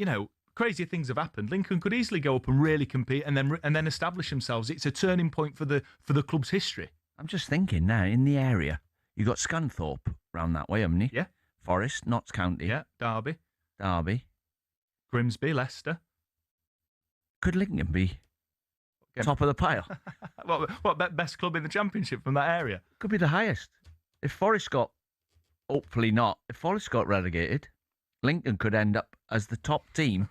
crazier things have happened. Lincoln could easily go up and really compete and then establish themselves. It's a turning point for the club's history. I'm just thinking now, in the area, you got Scunthorpe round that way, haven't you? Yeah. Forest, Notts County. Yeah, Derby. Grimsby, Leicester. Could Lincoln be top of the pile? What best club in the Championship from that area? Could be the highest. If Forest got, hopefully not, if Forest got relegated, Lincoln could end up as the top team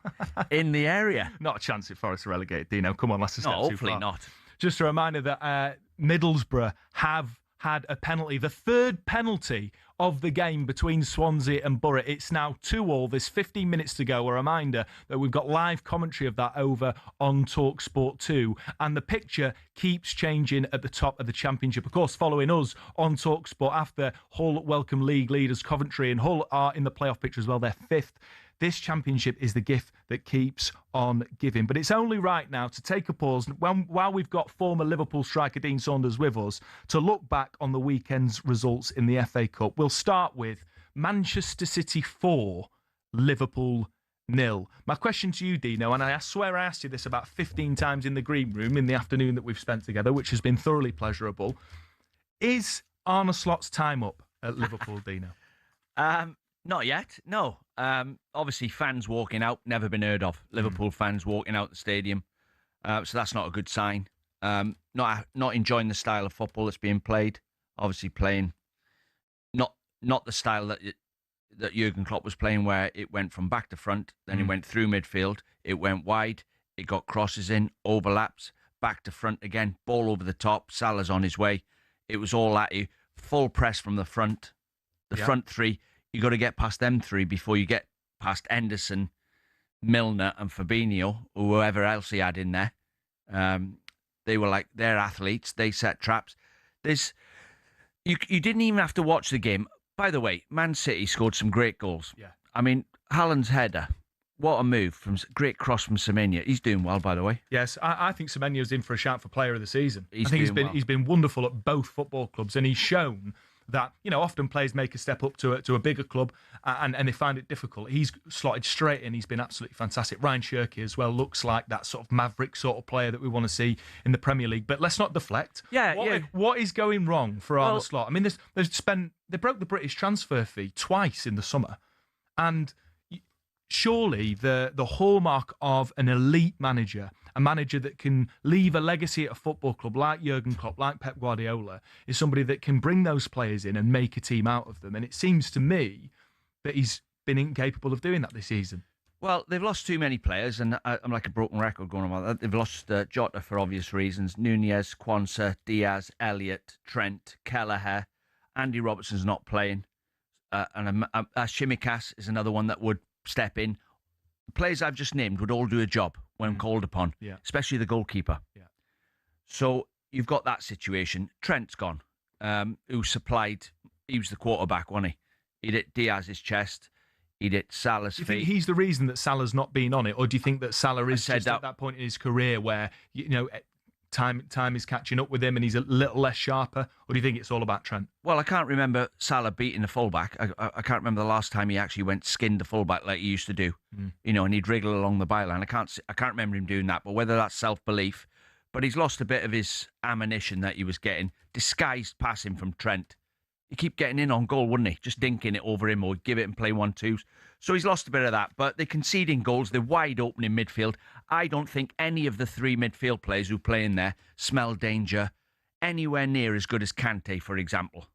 in the area. Not a chance if Forest are relegated, Dino. Come on, let's step too far. Hopefully not. Just a reminder that Middlesbrough have had a penalty, the third penalty of the game between Swansea and Borough. It's now 2-2. There's 15 minutes to go. A reminder that we've got live commentary of that over on talkSPORT 2. And the picture keeps changing at the top of the Championship. Of course, following us on talkSPORT after Hull welcome league leaders Coventry, and Hull are in the playoff picture as well. They're fifth. This Championship is the gift that keeps on giving. But it's only right now to take a pause while we've got former Liverpool striker Dean Saunders with us to look back on the weekend's results in the FA Cup. We'll start with Manchester City 4, Liverpool 0. My question to you, Dino, and I swear I asked you this about 15 times in the green room in the afternoon that we've spent together, which has been thoroughly pleasurable. Is Arne Slot's time up at Liverpool, Dino? Not yet, no. Obviously, fans walking out, never been heard of. Liverpool fans walking out the stadium. So that's not a good sign. Not enjoying the style of football that's being played. Obviously playing not the style that Jurgen Klopp was playing, where it went from back to front, then it went through midfield, it went wide, it got crosses in, overlaps, back to front again, ball over the top, Salah's on his way. It was all at you. Full press from the front. The front three. You got to get past them three before you get past Henderson, Milner, and Fabinho, or whoever else he had in there. They were they're athletes. They set traps. You didn't even have to watch the game. By the way, Man City scored some great goals. Yeah. I mean, Haaland's header. What a move. Great cross from Semenyo. He's doing well, by the way. Yes, I think Semenyo's in for a shout for player of the season. He's been wonderful at both football clubs, and he's shown that, often players make a step up to a bigger club and they find it difficult. He's slotted straight in. He's been absolutely fantastic. Ryan Shirky as well looks like that sort of maverick sort of player that we want to see in the Premier League. But let's not deflect. What is going wrong for Arne Slot? I mean, they broke the British transfer fee twice in the summer, and surely the hallmark of an elite manager, a manager that can leave a legacy at a football club like Jurgen Klopp, like Pep Guardiola, is somebody that can bring those players in and make a team out of them. And it seems to me that he's been incapable of doing that this season. Well, they've lost too many players, and I'm like a broken record going on about that. They've lost Jota for obvious reasons. Nunez, Quansah, Diaz, Elliott, Trent, Kelleher. Andy Robertson's not playing. And Shimikas is another one that would step in. The players I've just named would all do a job when called upon, especially the goalkeeper. Yeah. So you've got that situation. Trent's gone, who supplied, he was the quarterback, wasn't he? He'd hit Diaz's chest, he'd hit Salah's feet. Do you think he's the reason that Salah's not been on it, or do you think that Salah is just at that point in his career where, time is catching up with him and he's a little less sharper? Or do you think it's all about Trent? Well, I can't remember Salah beating the fullback. I can't remember the last time he actually skinned the fullback like he used to do. And he'd wriggle along the byline. I can't remember him doing that. But whether that's self-belief, but he's lost a bit of his ammunition that he was getting. Disguised passing from Trent. He keep getting in on goal, wouldn't he? Just dinking it over him or give it and play 1-2s. So he's lost a bit of that. But they're conceding goals. They're wide open in midfield. I don't think any of the three midfield players who play in there smell danger anywhere near as good as Kante, for example.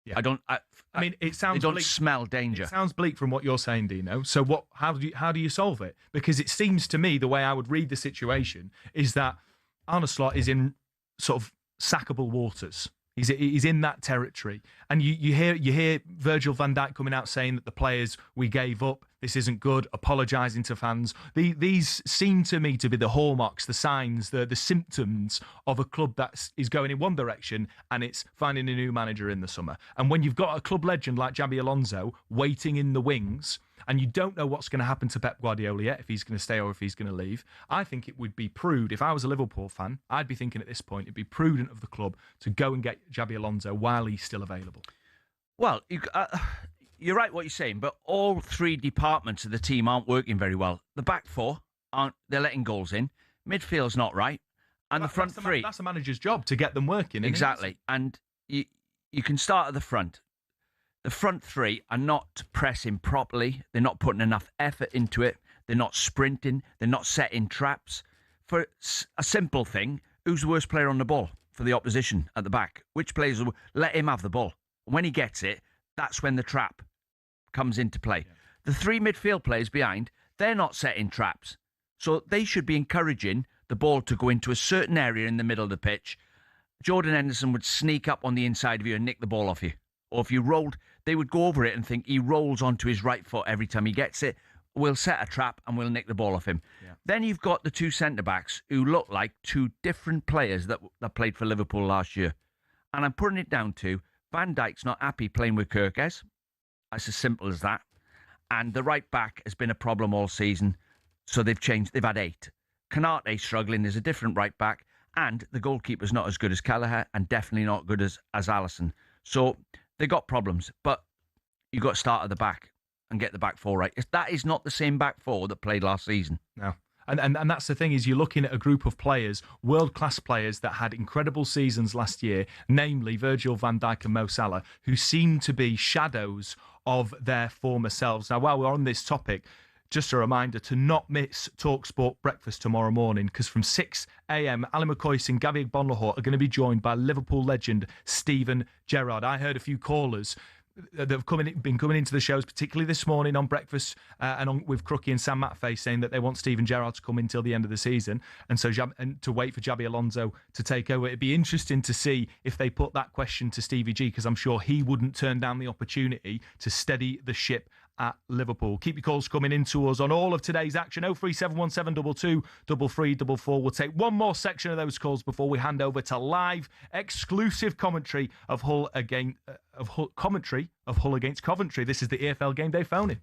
Yeah. I mean, it sounds. They don't bleak. smell danger. It sounds bleak from what you're saying, Dino. So how do you solve it? Because it seems to me the way I would read the situation is that Arne Slot is in sort of sackable waters. He's in that territory, and you hear Virgil van Dijk coming out saying that the players we gave up, this isn't good, apologising to fans. These seem to me to be the hallmarks, the signs, the symptoms of a club that is going in one direction, and it's finding a new manager in the summer. And when you've got a club legend like Xabi Alonso waiting in the wings, and you don't know what's going to happen to Pep Guardiola yet, if he's going to stay or if he's going to leave, I think it would be prudent. If I was a Liverpool fan, I'd be thinking at this point, it'd be prudent of the club to go and get Xabi Alonso while he's still available. Well, you're right what you're saying, but all three departments of the team aren't working very well. The back four, they're letting goals in. Midfield's not right. And the front three... That's a manager's job, to get them working. Exactly. And you can start at the front. The front three are not pressing properly. They're not putting enough effort into it. They're not sprinting. They're not setting traps. For a simple thing, who's the worst player on the ball for the opposition at the back? Which players will let him have the ball? When he gets it, that's when the trap comes into play. Yeah. The three midfield players behind, they're not setting traps. So they should be encouraging the ball to go into a certain area in the middle of the pitch. Jordan Henderson would sneak up on the inside of you and nick the ball off you. Or if you rolled, they would go over it and think he rolls onto his right foot every time he gets it. We'll set a trap and we'll nick the ball off him. Yeah. Then you've got the two centre-backs who look like two different players that played for Liverpool last year. And I'm putting it down to Van Dijk's not happy playing with Kirkes. It's as simple as that. And the right back has been a problem all season. So they've changed. They've had 8. Canate struggling. There's a different right back. And the goalkeeper's not as good as Kelleher and definitely not good as Alisson. So they got problems. But you've got to start at the back and get the back four right. That is not the same back four that played last season. No. And that's the thing, is you're looking at a group of players, world-class players that had incredible seasons last year, namely Virgil van Dijk and Mo Salah, who seem to be shadows of their former selves. Now, while we're on this topic, just a reminder to not miss talkSPORT breakfast tomorrow morning, because from 6 a.m, Ali McCoy and Gabby Bonlahor are going to be joined by Liverpool legend Steven Gerrard. I heard a few callers that have been coming into the shows, particularly this morning on breakfast with Crookie and Sam Matface, saying that they want Steven Gerrard to come in till the end of the season, and so and to wait for Xabi Alonso to take over. It'd be interesting to see if they put that question to Stevie G, because I'm sure he wouldn't turn down the opportunity to steady the ship at Liverpool. Keep your calls coming into us on all of today's action. 0371722 3344. We'll take one more section of those calls before we hand over to live exclusive commentary of Hull against Coventry. This is the EFL Game Day phone-in.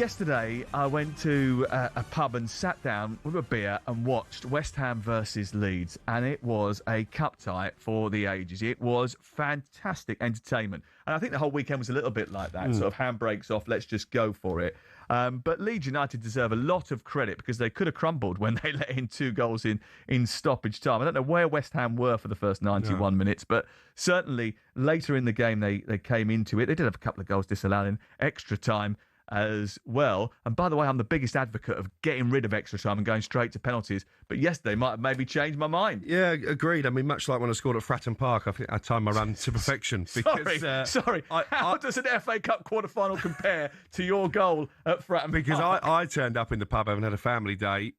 yesterday I went to a pub and sat down with a beer and watched West Ham versus Leeds, and it was a cup tie for the ages. It was fantastic entertainment, and I think the whole weekend was a little bit like that. Sort of handbrakes off, let's just go for it. But Leeds United deserve a lot of credit because they could have crumbled when they let in 2 goals in stoppage time. I don't know where West Ham were for the first 91 minutes, but certainly later in the game they came into it. They did have a couple of goals disallowed in extra time as well. And by the way, I'm the biggest advocate of getting rid of extra time and going straight to penalties. But yesterday might have maybe changed my mind. Yeah, agreed. I mean, much like when I scored at Fratton Park, I think I timed my run to perfection. Because, Sorry. How does an FA Cup quarter-final compare to your goal at Fratton Park? Because I turned up in the pub having had a family day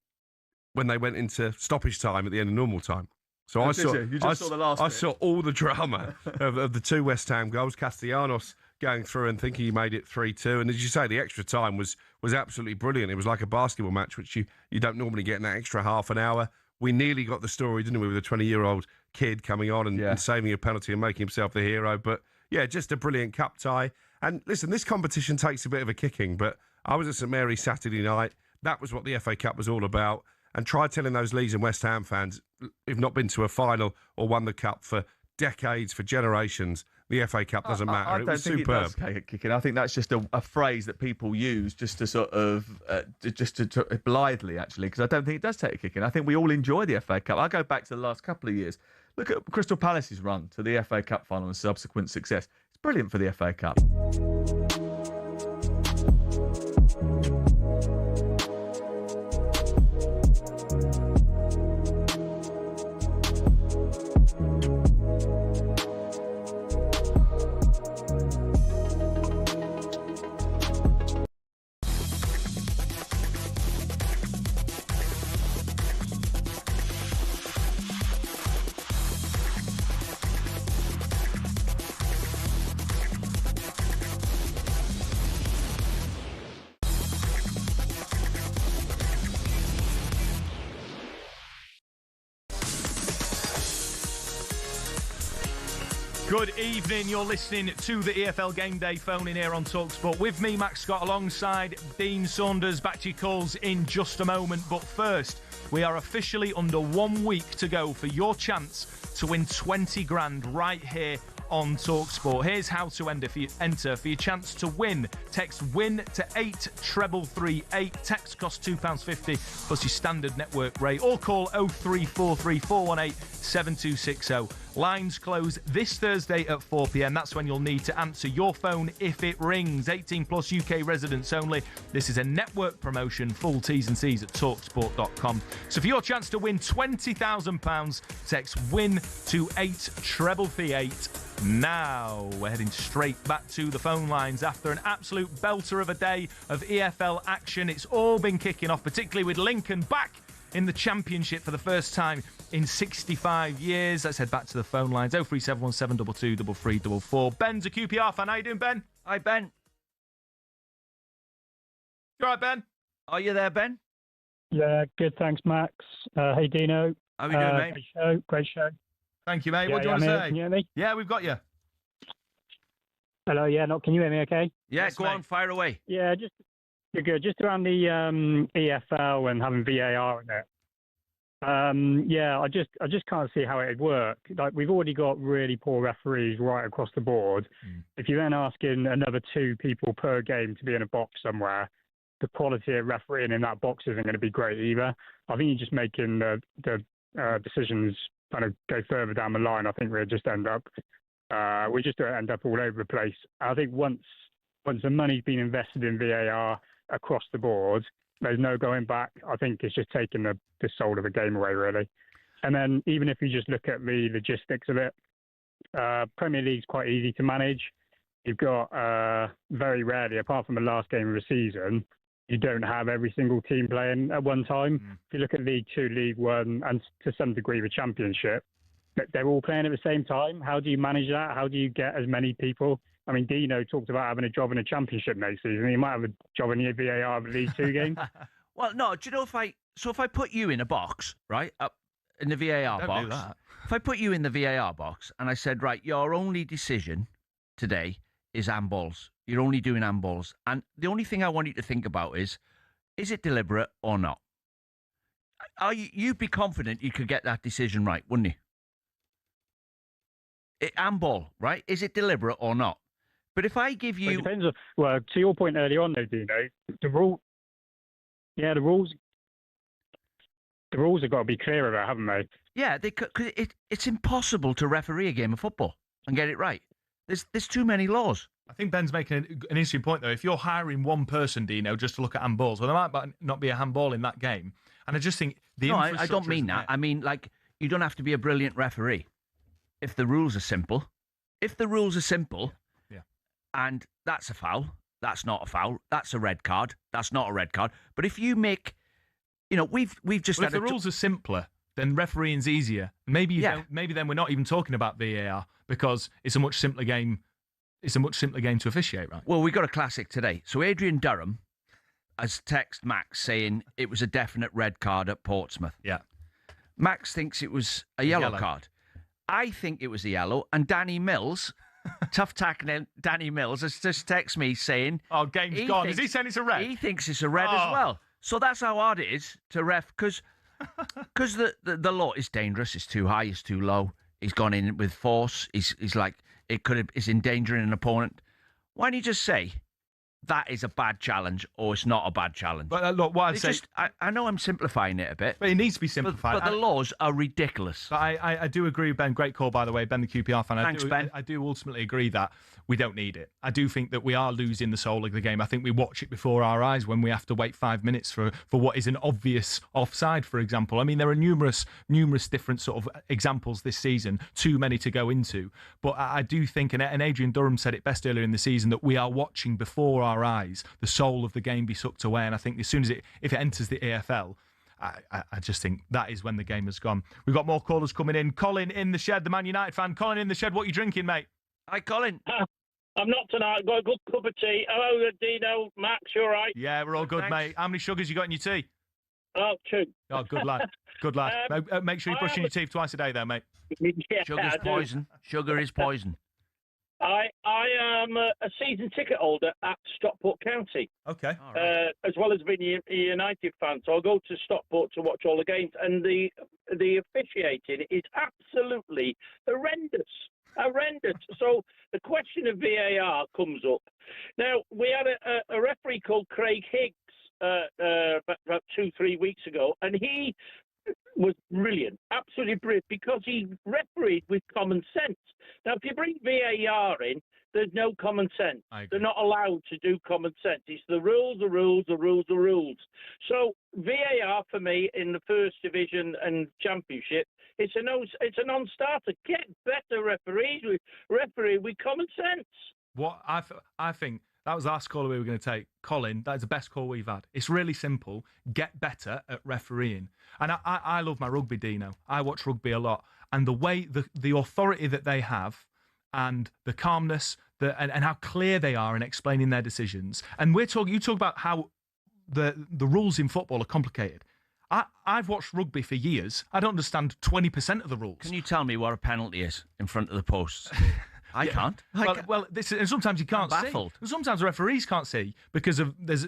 when they went into stoppage time at the end of normal time. So I saw the last I bit. saw all the drama of the 2 West Ham goals. Castellanos going through and thinking he made it 3-2. And as you say, the extra time was absolutely brilliant. It was like a basketball match, which you don't normally get in that extra half an hour. We nearly got the story, didn't we, with a 20-year-old kid coming on and saving a penalty and making himself the hero. But, yeah, just a brilliant cup tie. And, listen, this competition takes a bit of a kicking, but I was at St Mary's Saturday night. That was what the FA Cup was all about. And try telling those Leeds and West Ham fans who've not been to a final or won the cup for decades, for generations, the FA Cup doesn't matter. I don't think superb. it does take a kicking. I think that's just a phrase that people use just to sort of, to blithely, actually, because I don't think it does take a kicking. I think we all enjoy the FA Cup. I go back to the last couple of years. Look at Crystal Palace's run to the FA Cup final and subsequent success. It's brilliant for the FA Cup. Good evening, you're listening to the EFL Game Day phone in here on talkSPORT with me, Max Scott, alongside Dean Saunders. Back to your calls in just a moment, but first, we are officially under 1 week to go for your chance to win 20 grand right here on talkSPORT. Here's how to enter for your chance to win. Text WIN to 83338. Text costs £2.50 plus your standard network rate, or call 0343 418 7260. Lines close this Thursday at 4 p.m. That's when you'll need to answer your phone if it rings. 18 plus UK residents only. This is a network promotion. Full T's and C's at talksport.com. So for your chance to win £20,000, text WIN to 83338. Now we're heading straight back to the phone lines after an absolute belter of a day of EFL action. It's all been kicking off, particularly with Lincoln back in the Championship for the first time in 65 years. Let's head back to the phone lines. 03717 22 3344. Ben's a QPR fan. How you doing, Ben? Hi, Ben. You all right, Ben? Are you there, Ben? Yeah, good. Thanks, Max. Hey, Dino. How are we doing, mate? Great show. Thank you, mate. Yeah, what do you want to say? Can you hear me? Yeah, we've got you. Hello, yeah, can you hear me okay? Yeah, yes, go on, fire away. Yeah, you're good. Just around the EFL and having VAR in it. I just can't see how it'd work. Like, we've already got really poor referees right across the board. If you're then asking another 2 people per game to be in a box somewhere, the quality of refereeing in that box isn't going to be great either. I think you're just making the decisions kind of go further down the line. I think we'll just end up all over the place. I think once the money's been invested in VAR across the board, there's no going back. I think it's just taking the soul of the game away, really. And then even if you just look at the logistics of it, Premier League's quite easy to manage. You've got very rarely, apart from the last game of the season, you don't have every single team playing at one time. If you look at League 2, League 1, and to some degree the Championship, they're all playing at the same time. How do you manage that? How do you get as many people? I mean, Dino talked about having a job in a Championship next season. He might have a job in the VAR of the League 2 game. Well, no, do you know if I put you in a box, right, up in the VAR Don't box, do that. if I put you in the VAR box and I said, right, your only decision today is handballs You're only doing handballs. And the only thing I want you to think about is it deliberate or not? You'd be confident you could get that decision right, wouldn't you? Handball, right? Is it deliberate or not? But if I give you... It depends on, well, to your point earlier on, though, Dino, the rules have got to be clear about, haven't they? Yeah, cause it's impossible to referee a game of football and get it right. There's too many laws. I think Ben's making an interesting point, though. If you're hiring one person, Dino, just to look at handballs, well, there might not be a handball in that game. And I just think I don't mean that. I mean, like, you don't have to be a brilliant referee if the rules are simple. If the rules are simple, and that's a foul, that's not a foul, that's a red card, that's not a red card. But if you make, we've just if the rules are simpler, then refereeing's easier. Maybe then we're not even talking about VAR because it's a much simpler game. It's a much simpler game to officiate, right? Well, we got a classic today. So Adrian Durham has texted Max saying it was a definite red card at Portsmouth. Yeah. Max thinks it was a yellow card. I think it was a yellow. And Danny Mills, tough tackling Danny Mills, has just texted me saying... Oh, game's gone. Is he saying it's a red? He thinks it's a red as well. So that's how hard it is to ref, because the law is dangerous. It's too high, it's too low. He's gone in with force. He's like... It's endangering an opponent. Why don't you just say that is a bad challenge or it's not a bad challenge? But look, what I'd say... I know I'm simplifying it a bit. But it needs to be simplified. But the laws are ridiculous. But I do agree with Ben. Great call, by the way, Ben, the QPR fan. Thanks, Ben. I do ultimately agree that we don't need it. I do think that we are losing the soul of the game. I think we watch it before our eyes when we have to wait 5 minutes for what is an obvious offside, for example. I mean, there are numerous different sort of examples this season, too many to go into. But I do think, and Adrian Durham said it best earlier in the season, that we are watching before our eyes the soul of the game be sucked away. And I think as soon as if it enters the EFL, I just think that is when the game has gone. We've got more callers coming in. Colin in the shed, the Man United fan. Colin in the shed, what are you drinking, mate? Hi, Colin. I'm not tonight. Got a good cup of tea. Hello, Dino, Max, you all right? Yeah, we're all good, Thanks. mate. How many sugars you got in your tea? Oh, 2. Oh, good lad. Good lad. Make sure you're brushing your teeth twice a day there, mate. Yeah, Sugar's poison. Sugar is poison. I am a season ticket holder at Stockport County. Okay. As well as being a United fan. So I'll go to Stockport to watch all the games. And the officiating is absolutely horrendous. So the question of VAR comes up. Now, we had a referee called Craig Higgs about 2-3 weeks ago, and he was brilliant, absolutely brilliant, because he refereed with common sense. Now, if you bring VAR in, there's no common sense. They're not allowed to do common sense. It's the rules. So VAR for me in the First Division and Championship, it's a non-starter. Get better referees with common sense. What I think that was the last caller we were going to take. Colin, that is the best call we've had. It's really simple. Get better at refereeing. And I love my rugby, Dino. I watch rugby a lot. And the way, the authority that they have and the calmness and how clear they are in explaining their decisions. And you talk about how the rules in football are complicated. I've watched rugby for years. I don't understand 20% of the rules. Can you tell me what a penalty is in front of the posts? I can't. Well, and sometimes you can't I'm baffled. see. Sometimes the referees can't see because there's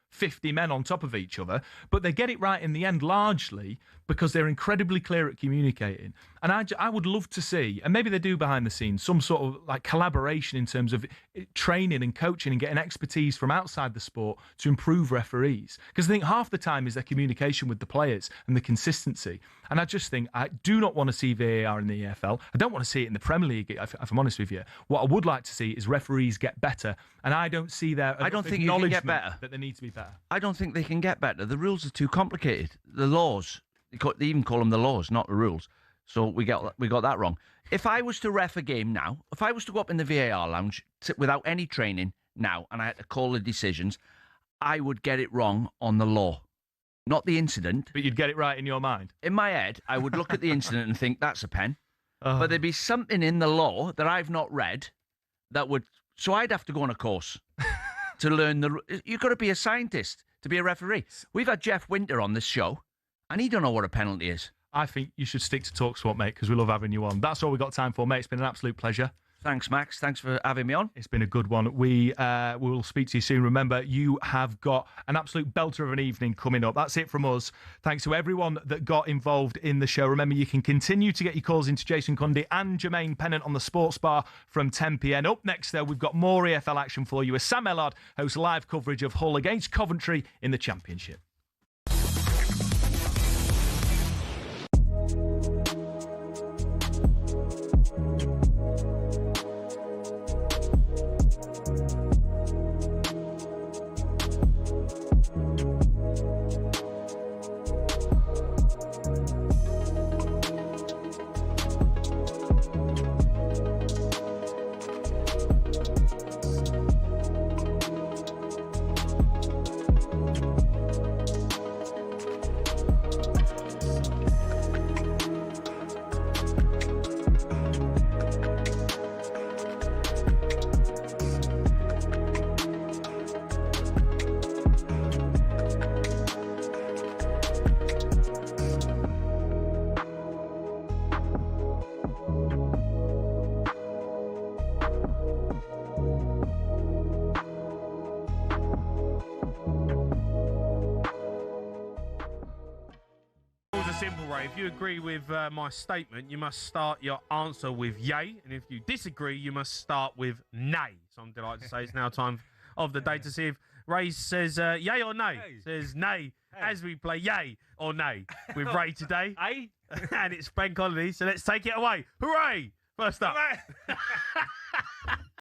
50 men on top of each other, but they get it right in the end largely because they're incredibly clear at communicating. And I would love to see, and maybe they do behind the scenes, some sort of like collaboration in terms of training and coaching and getting expertise from outside the sport to improve referees. Because I think half the time is their communication with the players and the consistency. And I just think I do not want to see VAR in the EFL. I don't want to see it in the Premier League, if I'm honest with you. What I would like to see is referees get better. And I don't see I don't think you can get better. That they need to be better. I don't think they can get better. The rules are too complicated. The laws, they even call them the laws, not the rules. So we got that wrong. If I was to ref a game now, if I was to go up in the VAR lounge without any training now and I had to call the decisions, I would get it wrong on the law, not the incident. But you'd get it right in your mind? In my head, I would look at the incident and think, that's a pen. But there'd be something in the law that I've not read that would... So I'd have to go on a course to learn You've got to be a scientist to be a referee. We've had Jeff Winter on this show, and he don't know what a penalty is. I think you should stick to talkSPORT, mate, because we love having you on. That's all we've got time for, mate. It's been an absolute pleasure. Thanks, Max. Thanks for having me on. It's been a good one. We will speak to you soon. Remember, you have got an absolute belter of an evening coming up. That's it from us. Thanks to everyone that got involved in the show. Remember, you can continue to get your calls into Jason Cundy and Jermaine Pennant on the Sports Bar from 10 p.m. Up next, though, we've got more EFL action for you as Sam Ellard hosts live coverage of Hull against Coventry in the Championship. Simple, Ray. If you agree with my statement, you must start your answer with yay, and if you disagree, you must start with nay. So I'm delighted to say it's now time of the day to see if Ray says yay or nay. Says nay as we play yay or nay with Ray today. And it's bank holiday, so let's take it away. Hooray! First up.